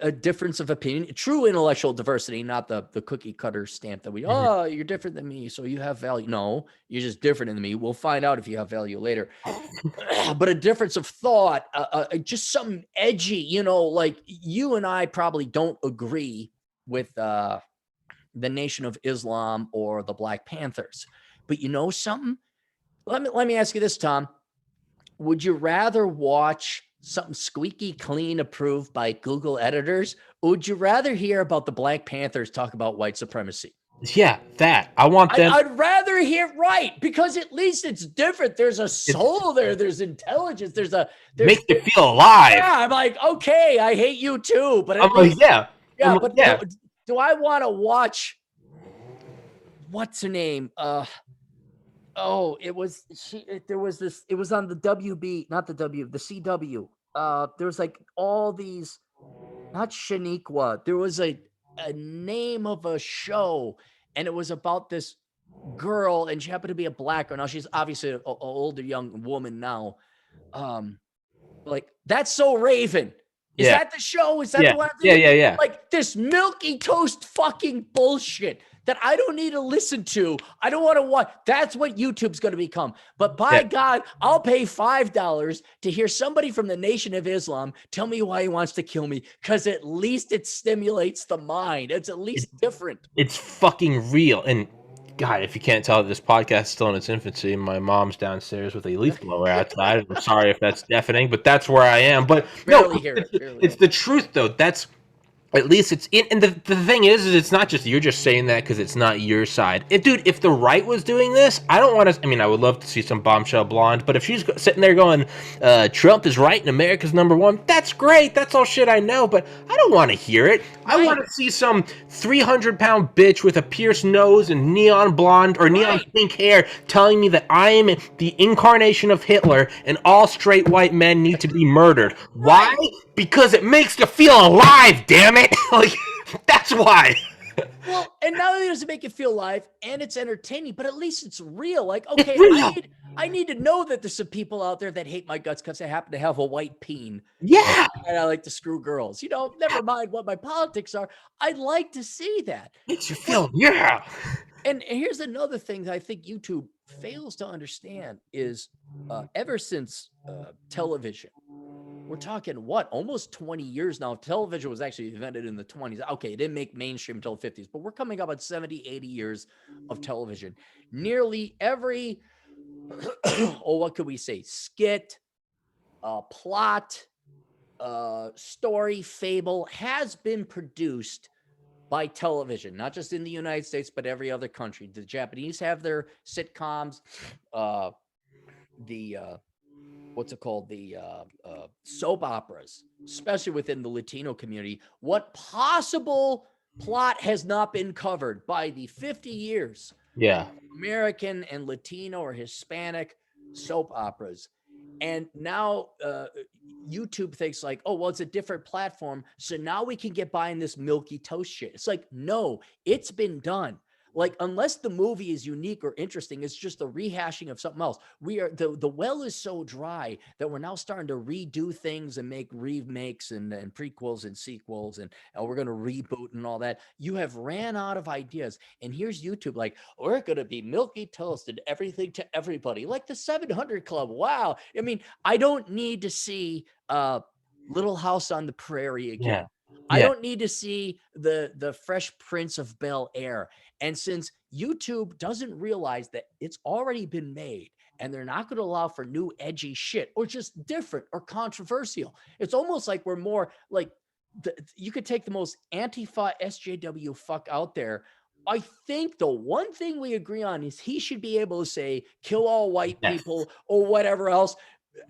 a difference of opinion, true intellectual diversity, not the cookie cutter stamp that oh, you're different than me, so you have value. No, you're just different than me. We'll find out if you have value later. But a difference of thought, just something edgy, you know, like you and I probably don't agree with the Nation of Islam or the Black Panthers. But you know something? Let me ask you this, Tom. Would you rather watch something squeaky clean approved by Google editors, or would you rather hear about the Black Panthers talk about white supremacy? Yeah, that. I want them. I'd rather hear because at least it's different. There's a soul there. There's intelligence. There's makes you feel alive. Yeah, I'm like, okay, I hate you too, but I'm like, yeah. Yeah, but yeah. Do I want to watch, what's her name? Oh, it was there was this, it was on the WB, not the CW. There was like all these, not Shaniqua. There was a name of a show, and it was about this girl, and she happened to be a black girl. Now she's obviously an older young woman now. Like, That's So Raven. Is that the show? Is that the one? Yeah. Like this milky toast fucking bullshit that I don't need to listen to. I don't want to watch. That's what YouTube's going to become. But by God, I'll pay $5 to hear somebody from the Nation of Islam tell me why he wants to kill me, because at least it stimulates the mind. It's at least different. It's fucking real. And God, if you can't tell, this podcast is still in its infancy. My mom's downstairs with a leaf blower outside. I'm sorry if that's deafening, but that's where I am. But it's the truth, though. That's, at least it's in. And the thing is it's not just, you're just saying that because it's not your side. Dude, if the right was doing this, I don't want to. I mean, I would love to see some bombshell blonde, but if she's sitting there going, Trump is right and America's #1, that's great. That's all shit I know, but I don't want to hear it. I want to see some 300-pound bitch with a pierced nose and neon blonde or neon pink hair telling me that I am the incarnation of Hitler and all straight white men need to be murdered. Why? Because it makes you feel alive, damn it. Like, that's why. Well, and not only does it make you feel alive, and it's entertaining, but at least it's real. Like, okay, I need to know that there's some people out there that hate my guts because I happen to have a white peen. Yeah. And I like to screw girls. You know, never mind what my politics are. I'd like to see that. Makes you feel, yeah. And here's another thing that I think YouTube fails to understand is ever since television, we're talking almost 20 years now. Television was actually invented in the 20s. Okay, it didn't make mainstream until the 50s, but we're coming up on 70, 80 years of television. Nearly every, what could we say? Skit, plot, story, fable has been produced by television, not just in the United States, but every other country. The Japanese have their sitcoms, what's it called? The soap operas, especially within the Latino community. What possible plot has not been covered by the 50 years? Yeah. American and Latino or Hispanic soap operas. And now YouTube thinks like, oh, well, it's a different platform, so now we can get by in this milky toast shit. It's like, no, it's been done. Like, unless the movie is unique or interesting, it's just a rehashing of something else. We are the well is so dry that we're now starting to redo things and make remakes and prequels and sequels, and we're going to reboot and all that. You have ran out of ideas. And here's YouTube like, we're going to be milky toast and everything to everybody, like the 700 Club. Wow. I mean, I don't need to see Little House on the Prairie again. Yeah. I don't need to see the Fresh Prince of Bel-Air. And since YouTube doesn't realize that it's already been made and they're not going to allow for new edgy shit or just different or controversial, it's almost like we're more like, you could take the most Antifa SJW fuck out there. I think the one thing we agree on is he should be able to say, kill all white people or whatever else.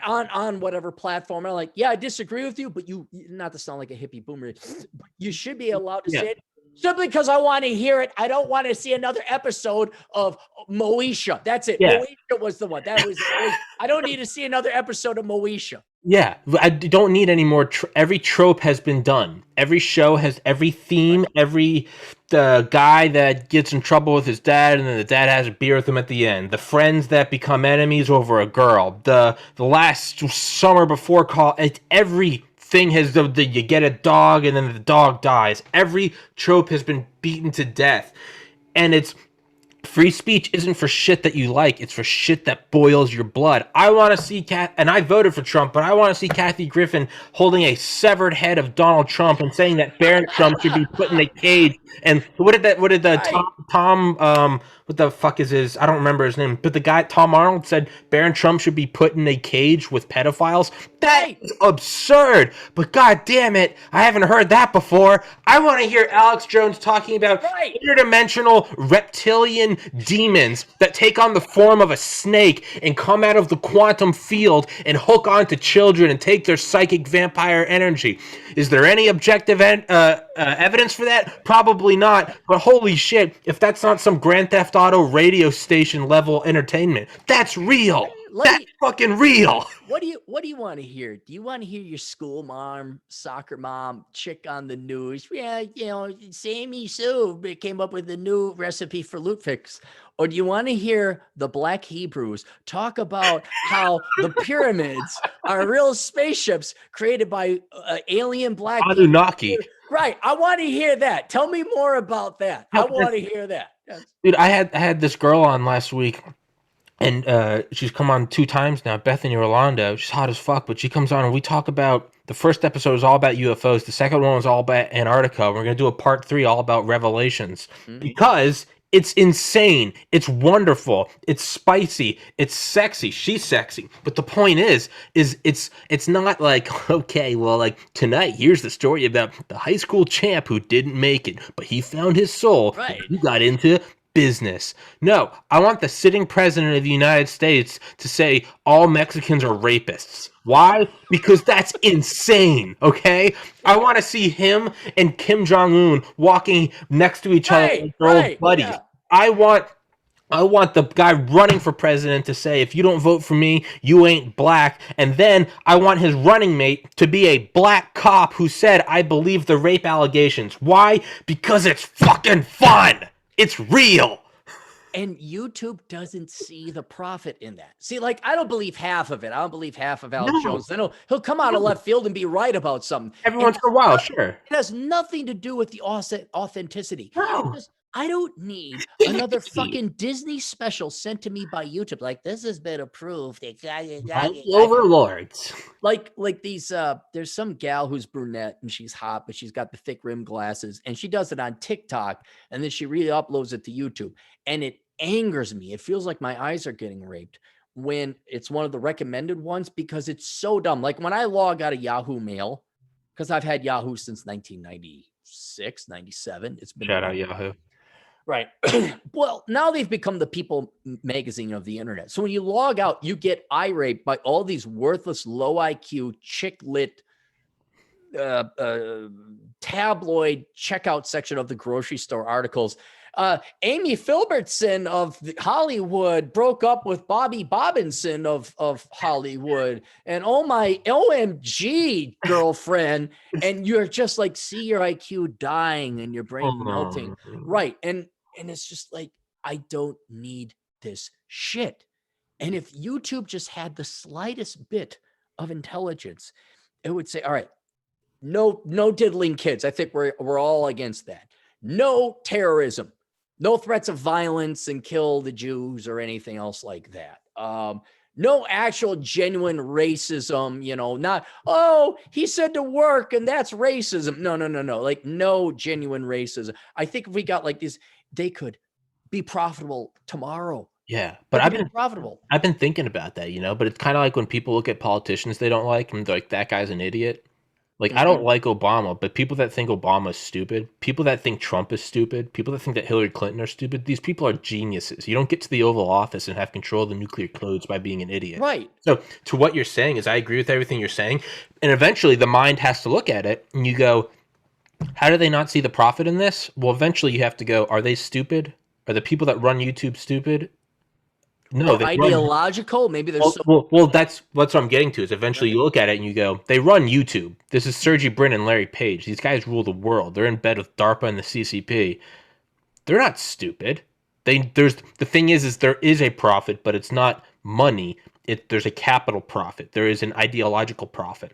on whatever platform. I'm like, yeah, I disagree with you, but you, not to sound like a hippie boomer, but you should be allowed to say it simply because I want to hear it. I don't want to see another episode of Moesha. That's it. Yeah. Moesha was the one. That was it. I don't need to see another episode of Moesha. Yeah, I don't need any more. Every trope has been done. Every show has every theme. Every the guy that gets in trouble with his dad, and then the dad has a beer with him at the end. The friends that become enemies over a girl. The last summer before call. Everything has you get a dog, and then the dog dies. Every trope has been beaten to death, and it's. Free speech isn't for shit that you like. It's for shit that boils your blood. I want to see and I voted for Trump, but I want to see Kathy Griffin holding a severed head of Donald Trump and saying that Barron Trump should be put in a cage. And what did Tom, what the fuck is his, I don't remember his name, but the guy, Tom Arnold, said Barron Trump should be put in a cage with pedophiles. That is absurd, but god damn it, I haven't heard that before. I want to hear Alex Jones talking about interdimensional reptilian demons that take on the form of a snake and come out of the quantum field and hook onto children and take their psychic vampire energy. Is there any objective evidence for that? Probably not, but holy shit, if that's not some Grand Theft Auto radio station level entertainment, that's real. That's fucking real. What do you want to hear? Do you want to hear your school mom, soccer mom, chick on the news? Yeah, Sammy Sue came up with a new recipe for loot fix. Or do you want to hear the Black Hebrews talk about how the pyramids are real spaceships created by alien black Anunnaki? Right. I want to hear that. Tell me more about that. I want to hear that. Dude, I had this girl on last week. And she's come on 2 times now, Bethany Orlando. She's hot as fuck, but she comes on and we talk about, the first episode is all about UFOs. The second one was all about Antarctica. We're going to do a part 3 all about Revelations. Because it's insane. It's wonderful. It's spicy. It's sexy. She's sexy. But the point is it's not like, okay, well, like tonight, here's the story about the high school champ who didn't make it, but he found his soul. Right. He got into business. No, I want the sitting president of the United States to say all Mexicans are rapists. Why? Because that's insane, okay? I want to see him and Kim Jong-un walking next to each other like they're old buddies. Yeah. I want the guy running for president to say, if you don't vote for me, you ain't black. And then I want his running mate to be a black cop who said, I believe the rape allegations. Why? Because it's fucking fun. It's real. And YouTube doesn't see the profit in that. See, like, I don't believe half of it. I don't believe half of Alex Jones. Then he'll come out of left field and be right about something. Every once in a while, sure. It has nothing to do with the authenticity. No. I don't need another fucking Disney special sent to me by YouTube. Like, this has been approved. Overlords. Like these, there's some gal who's brunette and she's hot, but she's got the thick rim glasses and she does it on TikTok and then she re-uploads it to YouTube. And it angers me. It feels like my eyes are getting raped when it's one of the recommended ones because it's so dumb. Like when I log out of Yahoo Mail, because I've had Yahoo since 1996, 97. It's been shout out Yahoo. Right. Well, now they've become the People magazine of the internet. So when you log out, you get irate by all these worthless, low IQ, chick lit, tabloid checkout section of the grocery store articles. Amy Filbertson of Hollywood broke up with Bobby Bobbinson of Hollywood. And oh my OMG girlfriend. And you're just like, see your IQ dying and your brain melting. Right. And it's just like, I don't need this shit. And if YouTube just had the slightest bit of intelligence, it would say, all right, no diddling kids. I think we're all against that. No terrorism. No threats of violence and kill the Jews or anything else like that. No actual genuine racism, not, oh, he said to work and that's racism. No. Like no genuine racism. I think if we got like this, they could be profitable tomorrow. Yeah, but I've been thinking about that, but it's kind of like when people look at politicians they don't like and they're like, that guy's an idiot. Like, I don't like Obama, but people that think Obama is stupid, people that think Trump is stupid, people that think that Hillary Clinton are stupid, these people are geniuses. You don't get to the Oval Office and have control of the nuclear codes by being an idiot. Right. So, to what you're saying is, I agree with everything you're saying. And eventually, the mind has to look at it and you go, how do they not see the profit in this? Well, eventually, you have to go, are they stupid? Are the people that run YouTube stupid? No, Or ideological. Maybe there's well, that's what I'm getting to. Is eventually you look at it and you go, they run YouTube. This is Sergey Brin and Larry Page. These guys rule the world. They're in bed with DARPA and the CCP. They're not stupid. The thing is there is a profit, but it's not money. There's a capital profit. There is an ideological profit.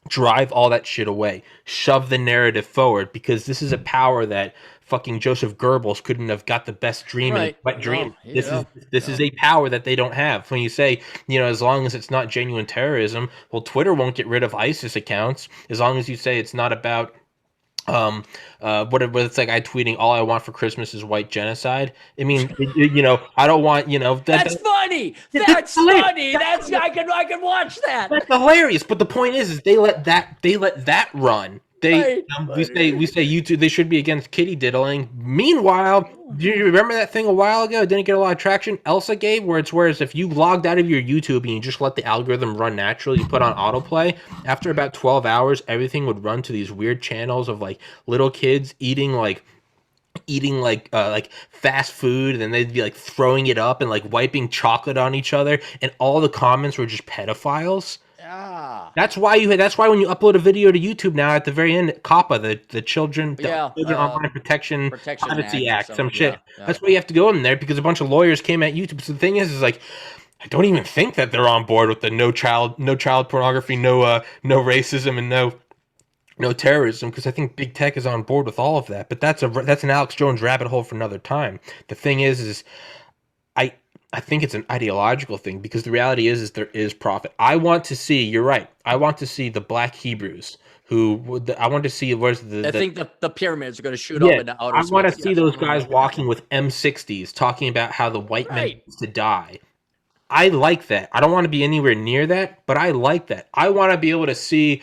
Drive all that shit away. Shove the narrative forward, because this is a power that fucking Joseph Goebbels couldn't have got the best dream in a wet dream. This is a power that they don't have. When you say, as long as it's not genuine terrorism, well, Twitter won't get rid of ISIS accounts. As long as you say it's not about what it's like, I tweeting all I want for Christmas is white genocide. I mean, I don't want, that's funny. That's funny. That's I can watch that. That's hilarious. But the point is they let that run. We say YouTube, they should be against kitty diddling. Meanwhile, do you remember that thing a while ago? It didn't get a lot of traction. Elsa gave, whereas if you logged out of your YouTube and you just let the algorithm run naturally, you put on autoplay, after about 12 hours, everything would run to these weird channels of like little kids eating fast food, and then they'd be like throwing it up and like wiping chocolate on each other, and all the comments were just pedophiles. That's why when you upload a video to YouTube now, at the very end, COPPA, the Children Online Protection Privacy Act, some shit. Yeah. That's why you have to go in there, because a bunch of lawyers came at YouTube. So the thing is like, I don't even think that they're on board with the no child pornography, no racism, and no terrorism, because I think big tech is on board with all of that. But that's an Alex Jones rabbit hole for another time. The thing is I think it's an ideological thing, because the reality is there is profit. I want to see, you're right, I want to see the Black Hebrews I want to see where's I think the pyramids are going to shoot up into outer space. I want to see those guys walking with M60s talking about how the white man needs to die. I like that. I don't want to be anywhere near that, but I like that. I want to be able to see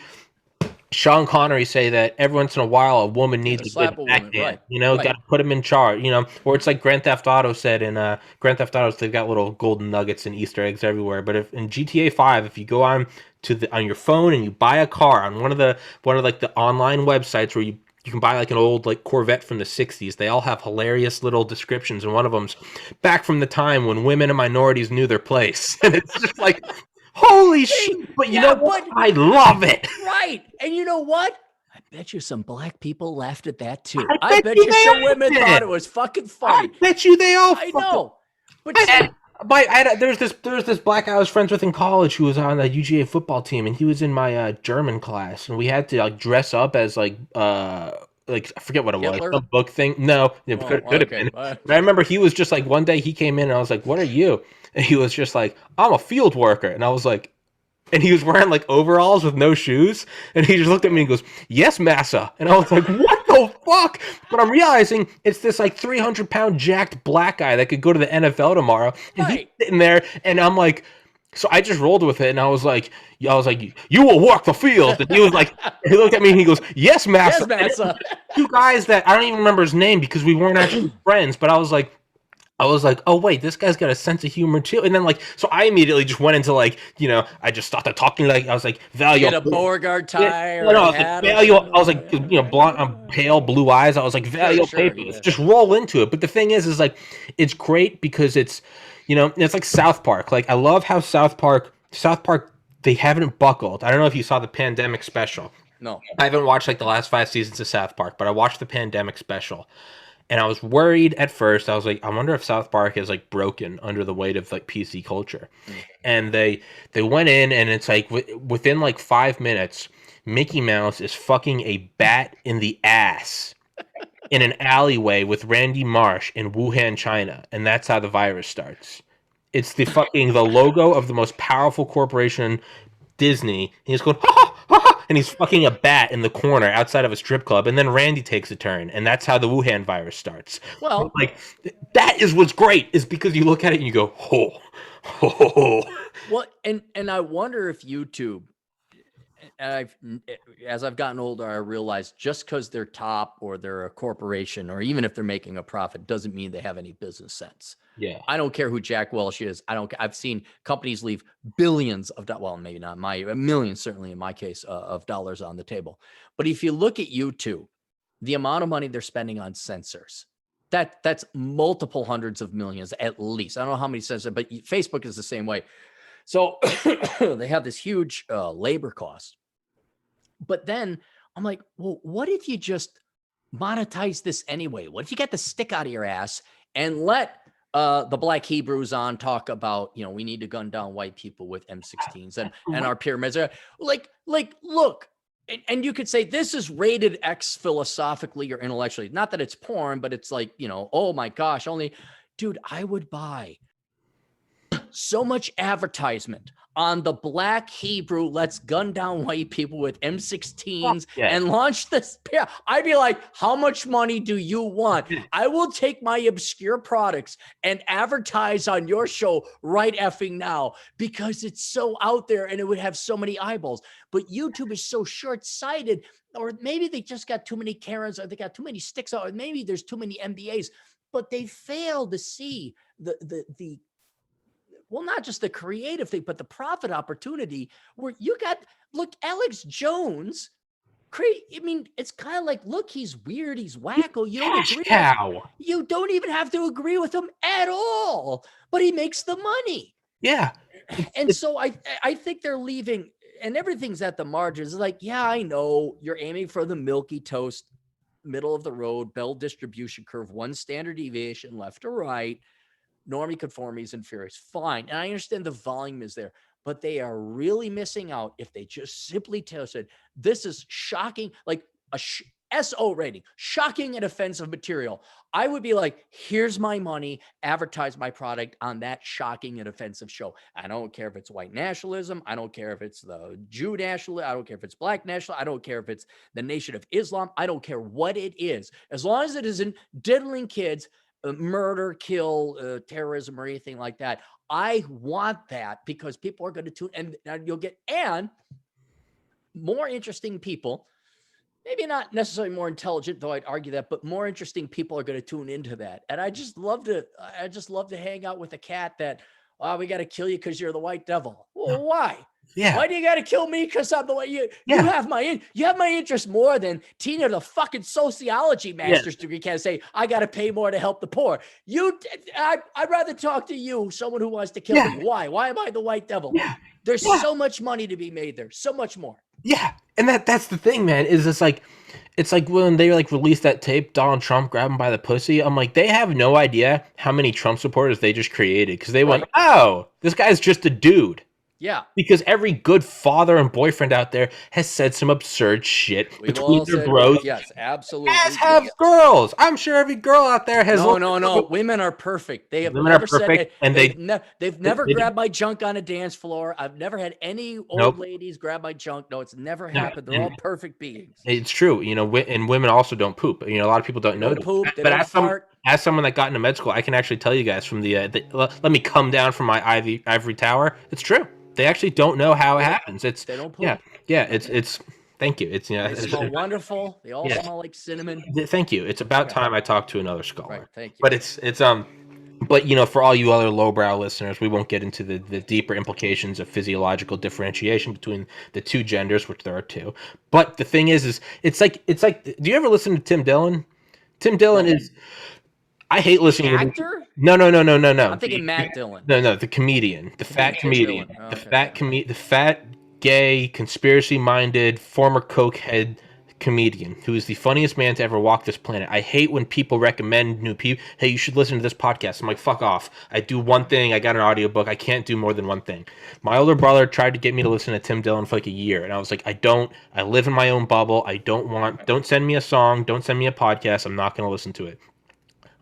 Sean Connery say that every once in a while a woman needs to get backhand, got to put him in charge, or it's like Grand Theft Auto said in Grand Theft Auto, they've got little golden nuggets and Easter eggs everywhere. But if in GTA 5, if you go on your phone and you buy a car on one of the online websites where you can buy like an old like Corvette from the 60s, they all have hilarious little descriptions, and one of them's back from the time when women and minorities knew their place. And it's just like, holy shit! But you know what? I love it. Right, and you know what? I bet you some black people laughed at that too. I bet you some women thought it was fucking funny. I bet you they all. I know. But there's this black guy I was friends with in college who was on the UGA football team, and he was in my German class, and we had to like dress up as like I forget what it was, some book thing. No, it could have been. But I remember he was just like, one day he came in and I was like, "What are you?" And he was just like, "I'm a field worker," and I was like, and he was wearing like overalls with no shoes, and he just looked at me and goes, "Yes, massa," and I was like, "What the fuck?" But I'm realizing it's this like 300-pound jacked black guy that could go to the NFL tomorrow, and he's sitting there, and I'm like. So I just rolled with it, and I was like, "You will walk the field." And he was like, he looked at me and he goes, "Yes, massa." Yes, massa. Two guys that I don't even remember his name because we weren't actually friends, but I was like, "Oh wait, this guy's got a sense of humor too." And then so I immediately just went into I just started talking I was like, "Value." Get a Beauregard tie or I was like, "Value." I was like, blonde, pale blue eyes. I was like, "Value papers." Just roll into it. But the thing is like, it's great because it's. It's like South Park. Like, I love how South Park, they haven't buckled. I don't know if you saw the pandemic special. No. I haven't watched like the last 5 seasons of South Park, but I watched the pandemic special. And I was worried at first. I was like, I wonder if South Park is like broken under the weight of like PC culture. And they went in, and it's like within like 5 minutes, Mickey Mouse is fucking a bat in the ass. In an alleyway with Randy Marsh in Wuhan, China, and that's how the virus starts. It's the logo of the most powerful corporation, Disney. And he's going, ha, ha, ha, ha, and he's fucking a bat in the corner outside of a strip club, and then Randy takes a turn, and that's how the Wuhan virus starts. Well, that is what's great, is because you look at it and you go, oh. Well, and I wonder if YouTube, and as I've gotten older, I realized just because they're top or they're a corporation, or even if they're making a profit, doesn't mean they have any business sense. Yeah. I don't care who Jack Welch is. I don't. I've seen companies leave billions of well, maybe not millions, certainly in my case, of dollars on the table. But if you look at YouTube, the amount of money they're spending on sensors, that's multiple hundreds of millions at least. I don't know how many sensors, but Facebook is the same way. So they have this huge labor cost. But then I'm like, well, what if you just monetize this anyway? What if you get the stick out of your ass and let the Black Hebrews on talk about, we need to gun down white people with M16s and our pyramids? Like, look, and you could say this is rated X philosophically or intellectually. Not that it's porn, but it's like, oh my gosh, dude, I would buy so much advertisement on the Black Hebrew, let's gun down white people with M16s and launch this. I'd be like, how much money do you want? I will take my obscure products and advertise on your show right effing now because it's so out there and it would have so many eyeballs. But YouTube is so short-sighted, or maybe they just got too many Karens, or they got too many sticks out, or maybe there's too many MBAs, but they fail to see the well, not just the creative thing, but the profit opportunity where look, Alex Jones, it's kind of like, look, he's weird, he's wacko. You don't agree. You don't even have to agree with him at all, but he makes the money. Yeah. And so I think they're leaving, and everything's at the margins. It's like, yeah, I know you're aiming for the milky toast, middle of the road, Bell distribution curve, one standard deviation left or right. Normie, conformities, and inferiors, fine. And I understand the volume is there, but they are really missing out if they just simply said, this is shocking, like a SO rating, shocking and offensive material. I would be like, here's my money, advertise my product on that shocking and offensive show. I don't care if it's white nationalism. I don't care if it's the Jew nationalism. I don't care if it's black national. I don't care if it's the Nation of Islam. I don't care what it is. As long as it isn't diddling kids, murder, kill, terrorism, or anything like that. I want that because people are going to tune, and you'll get more interesting people, maybe not necessarily more intelligent, though I'd argue that, but more interesting people are going to tune into that. And I just love to hang out with a cat that, we got to kill you because you're the white devil. Well, why? Yeah. Why do you got to kill me because I'm the way you have my interest more than Tina, the fucking sociology master's degree, can't say I got to pay more to help the poor. I'd rather talk to you, someone who wants to kill me. Why? Why am I the white devil? Yeah. There's so much money to be made there. So much more. Yeah. And that's the thing, man, is it's like when they released that tape, Donald Trump grabbed him by the pussy. I'm like, they have no idea how many Trump supporters they just created because they went, oh, this guy's just a dude. Yeah. Because every good father and boyfriend out there has said some absurd shit between their bros. Yes, absolutely. As have girls. I'm sure every girl out there has. No. Women are perfect. They have never said it. And they've never grabbed my junk on a dance floor. I've never had any old ladies grab my junk. No, it's never happened. They're all perfect beings. It's true. And women also don't poop. A lot of people don't know. Poop. They don't fart. As someone that got into med school, I can actually tell you guys from let me come down from my ivory tower. It's true. They actually don't know how it happens. They don't poop. Yeah. It's. Thank you. It's they smell wonderful. They all smell like cinnamon. Thank you. It's about time I talked to another scholar. Right. Thank you. But it's but for all you other lowbrow listeners, we won't get into the deeper implications of physiological differentiation between the two genders, which there are two. But the thing is it's like. Do you ever listen to Tim Dillon? Tim Dillon is. I hate listening to actor. No. I'm thinking Matt Dillon. No, the comedian, the fat comedian, the fat, gay, conspiracy-minded, former cokehead comedian who is the funniest man to ever walk this planet. I hate when people recommend new people. Hey, you should listen to this podcast. I'm like, fuck off. I do one thing. I got an audiobook. I can't do more than one thing. My older brother tried to get me to listen to Tim Dillon for like a year, and I was like, I live in my own bubble. Don't send me a song. Don't send me a podcast. I'm not going to listen to it.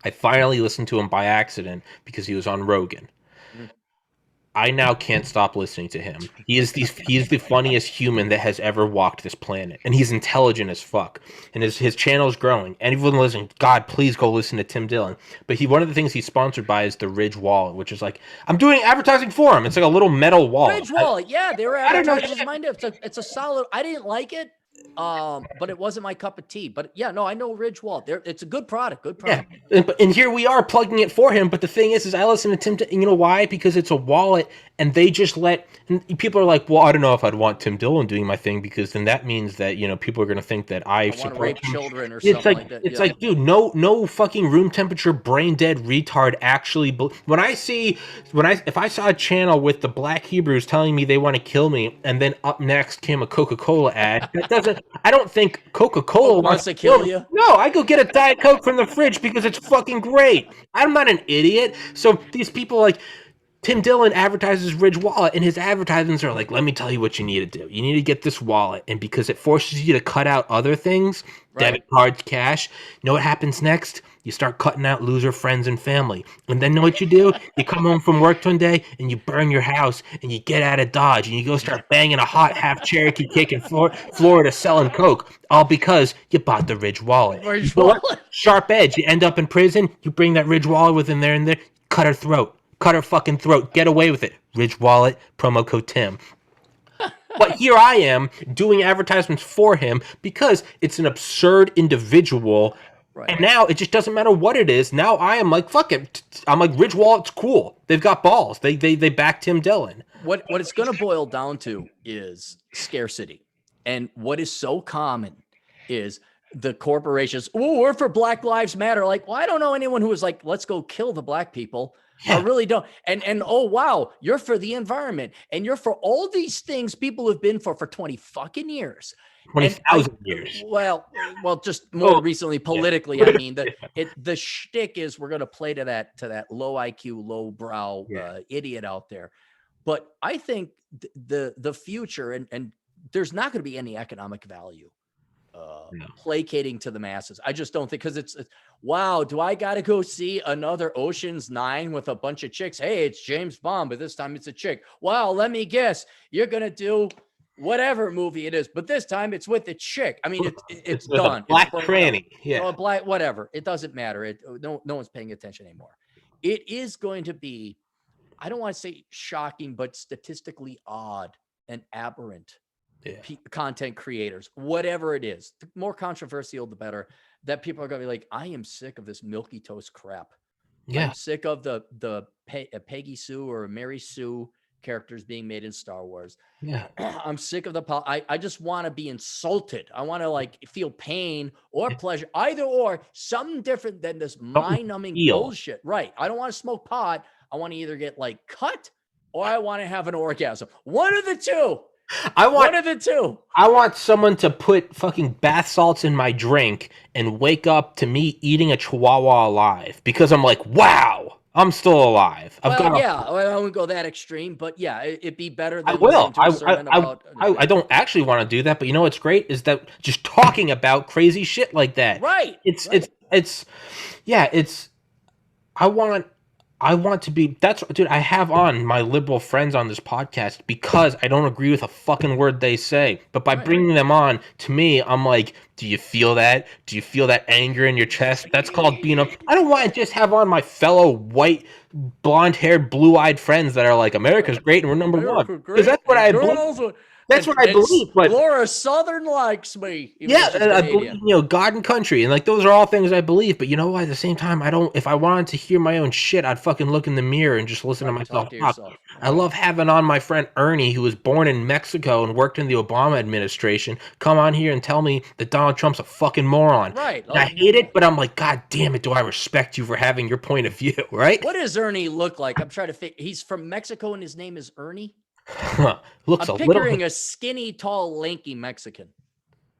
I finally listened to him by accident because he was on Rogan. I now can't stop listening to him. He is the funniest human that has ever walked this planet, and he's intelligent as fuck. And his channel is growing. Anyone listening, God, please go listen to Tim Dillon. But one of the things he's sponsored by is the Ridge Wallet, which is like, I'm doing advertising for him. It's like a little metal wallet. Ridge Wallet, yeah, they were advertising mine. It's a solid. I didn't like it. But it wasn't my cup of tea. But yeah, no, I know Ridge Wallet. It's a good product. Good product. Yeah. And here we are plugging it for him. But the thing is I listen to Tim. You know why? Because it's a wallet, and they just let. And people are like, well, I don't know if I'd want Tim Dillon doing my thing, because then that means that people are going to think that I want to rape children or it's something like that. It's like, dude, no fucking room temperature brain dead retard actually. If I saw a channel with the Black Hebrews telling me they want to kill me, and then up next came a Coca-Cola ad, that doesn't. I don't think Coca-Cola wants to kill you. No, I go get a Diet Coke from the fridge because it's fucking great. I'm not an idiot. So these people like Tim Dillon advertises Ridge Wallet, and his advertisements are like, let me tell you what you need to do. You need to get this wallet, and because it forces you to cut out other things, debit cards, cash, you know what happens next? You start cutting out loser friends and family. And then know what you do? You come home from work one day, and you burn your house, and you get out of Dodge, and you go start banging a hot half Cherokee cake in Florida selling Coke, all because you bought the Ridge Wallet. Ridge Wallet. Sharp edge. You end up in prison, you bring that Ridge Wallet within there, and there, cut her throat. Cut her fucking throat. Get away with it. Ridge Wallet, promo code Tim. But here I am doing advertisements for him because it's an absurd individual. Right. And now it just doesn't matter what it is. Now I am like, fuck it. I'm like, Ridge Wallet's cool. They've got balls. They back Tim Dillon. What it's going to boil down to is scarcity. And what is so common is the corporations, oh, we're for Black Lives Matter. Like, well, I don't know anyone who was like, let's go kill the black people. Yeah. I really don't. And oh, wow, you're for the environment, and you're for all these things people have been for 20 fucking years. 20,000 years. Well, just more recently politically. Yeah. I mean, the shtick is we're going to play to that low IQ, low brow idiot out there. But I think the future, and there's not going to be any economic value placating to the masses. I just don't think, because it's wow, do I got to go see another Ocean's 9 with a bunch of chicks? Hey, it's James Bond, but this time it's a chick. Wow, let me guess, you're going to do whatever movie it is, but this time it's with a chick. I mean, it's done. Black tranny. Yeah. Black, whatever. It doesn't matter. No one's paying attention anymore. It is going to be, I don't want to say shocking, but statistically odd and aberrant. Yeah. Content creators, whatever it is, the more controversial, the better, that people are going to be like, I am sick of this milky toast crap. Yeah. I'm sick of the Peggy Sue or Mary Sue characters being made in Star Wars. Yeah. I'm sick of I just want to be insulted. I want to like feel pain or pleasure, either or, something different than this mind-numbing bullshit. Right. I don't want to smoke pot. I want to either get like cut or I want to have an orgasm. One of the two. One of the two. I want someone to put fucking bath salts in my drink and wake up to me eating a chihuahua alive, because I'm like, wow, I'm still alive. I wouldn't go that extreme, but yeah, it'd be better than I will. I don't actually want to do that, but you know what's great is that just talking about crazy shit like that. Right. I want to be, dude, I have on my liberal friends on this podcast because I don't agree with a fucking word they say. But by bringing them on, to me, I'm like, do you feel that? Do you feel that anger in your chest? That's called being I don't want to just have on my fellow white, blonde-haired, blue-eyed friends that are like, America's great and we're number one. Because that's what I believe. That's what I believe. But Laura Southern likes me. Yeah, I believe, God and country, and like those are all things I believe. But you know what? At the same time, I don't. If I wanted to hear my own shit, I'd fucking look in the mirror and just listen to myself talk. I love having on my friend Ernie, who was born in Mexico and worked in the Obama administration, come on here and tell me that Donald Trump's a fucking moron. Right. I hate it, but I'm like, God damn it, do I respect you for having your point of view, right? What does Ernie look like? I'm trying to think. He's from Mexico and his name is Ernie. Looks I'm picturing a skinny, tall, lanky Mexican.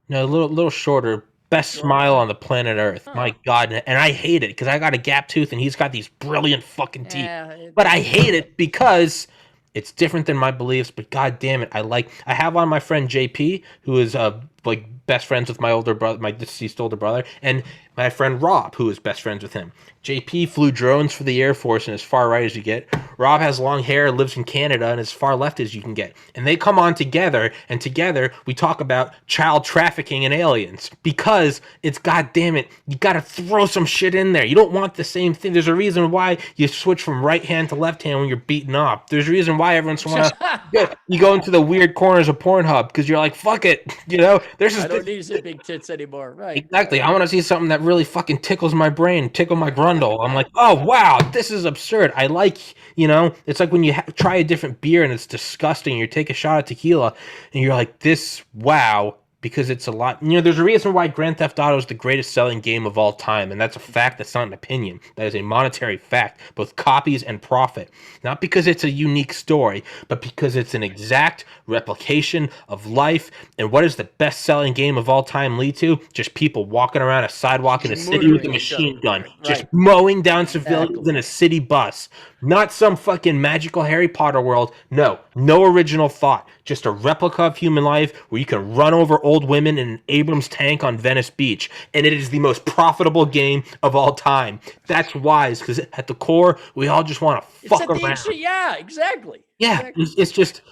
No, a little shorter. Best smile on the planet Earth. My God. And I hate it because I got a gap tooth and he's got these brilliant fucking teeth. But I hate it because it's different than my beliefs. But God damn it, I have on my friend JP, who is like best friends with my older brother, my deceased older brother, and my friend Rob, who is best friends with him. JP flew drones for the Air Force and as far right as you get. Rob has long hair, lives in Canada, and as far left as you can get. And they come on together, and together we talk about child trafficking and aliens. Because it's, goddamn it, you gotta throw some shit in there. You don't want the same thing. There's a reason why you switch from right hand to left hand when you're beaten up. There's a reason why every once in a while you go into the weird corners of Pornhub because you're like, fuck it. You know, there's just, I don't need to see big tits anymore. Right. exactly. I want to see something that really fucking tickles my brain, tickle my grundle. I'm like, oh, wow, this is absurd. I like, you know, it's like when you try a different beer and it's disgusting. You take a shot of tequila and you're like, this, wow. Because it's a lot, you know, there's a reason why Grand Theft Auto is the greatest selling game of all time, and that's a fact, that's not an opinion. That is a monetary fact, both copies and profit. Not because it's a unique story, but because it's an exact replication of life. And what does the best selling game of all time lead to? Just people walking around a sidewalk in a city with a machine gun, just mowing down civilians in a city bus. Not some fucking magical Harry Potter world. No original thought. Just a replica of human life where you can run over old women in an Abrams tank on Venice Beach. And it is the most profitable game of all time. That's wise, because at the core, we all just want to fuck around. Yeah, exactly. Yeah, exactly. It's just...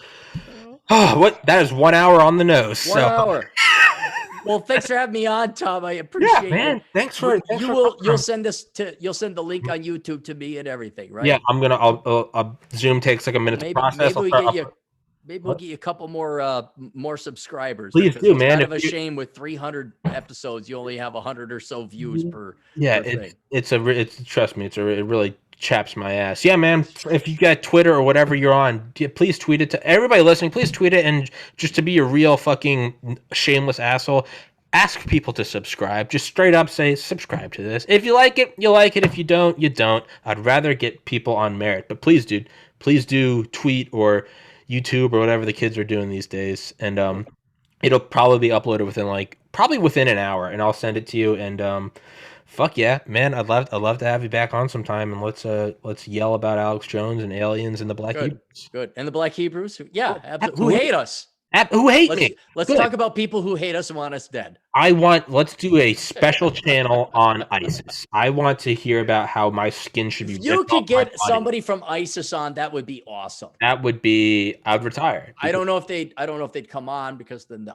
Oh, what? That is 1 hour on the nose. 1 hour. Well, thanks for having me on, Tom. I appreciate it. Yeah, man. Thanks for you'll send the link on YouTube to me and everything, right? Yeah, I'll Zoom takes like a minute to process. Maybe we'll get you a couple more subscribers. Please do, man. It's kind of a shame with 300 episodes, you only have 100 or so views per. Yeah, trust me, it really chaps my ass. Yeah, man. If you got Twitter or whatever you're on, please tweet it to everybody listening. Please tweet it, and just to be a real fucking shameless asshole, ask people to subscribe. Just straight up say subscribe to this. If you like it, you like it. If you don't, you don't. I'd rather get people on merit, but please do tweet or YouTube or whatever the kids are doing these days, and it'll probably be uploaded within an hour, and I'll send it to you. And fuck yeah, man, I'd love to have you back on sometime, and let's yell about Alex Jones and aliens and the Black Hebrews. Good. And the Black Hebrews, yeah, absolutely. Who hate us. Who hate me? Let's talk about people who hate us and want us dead. Let's do a special channel on ISIS. I want to hear about how my skin should be. If you could get somebody from ISIS on, that would be awesome. I'd retire. I don't know if they'd come on, because then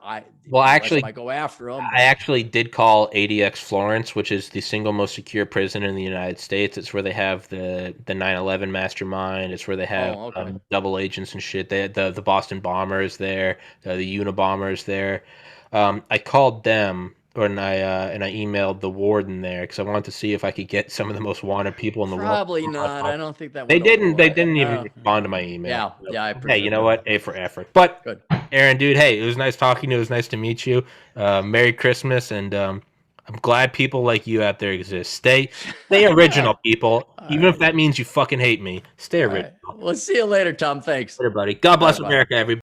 actually might go after them. I actually did call ADX Florence, which is the single most secure prison in the United States. It's where they have the 9/11 mastermind. It's where they have double agents and shit. They had the Boston bombers there. The Unabombers there. I called them, and I emailed the warden there because I wanted to see if I could get some of the most wanted people in the world. Probably not. I don't think that. They didn't even respond to my email. Yeah. I appreciate. Hey, you know what? A for effort. But good. Aaron, dude, hey, it was nice talking to you. It was nice to meet you. Merry Christmas, and I'm glad people like you out there exist. Stay original, people. Even if that means you fucking hate me. Stay original. We'll see you later, Tom. Thanks. Later, buddy. God bless America, everybody.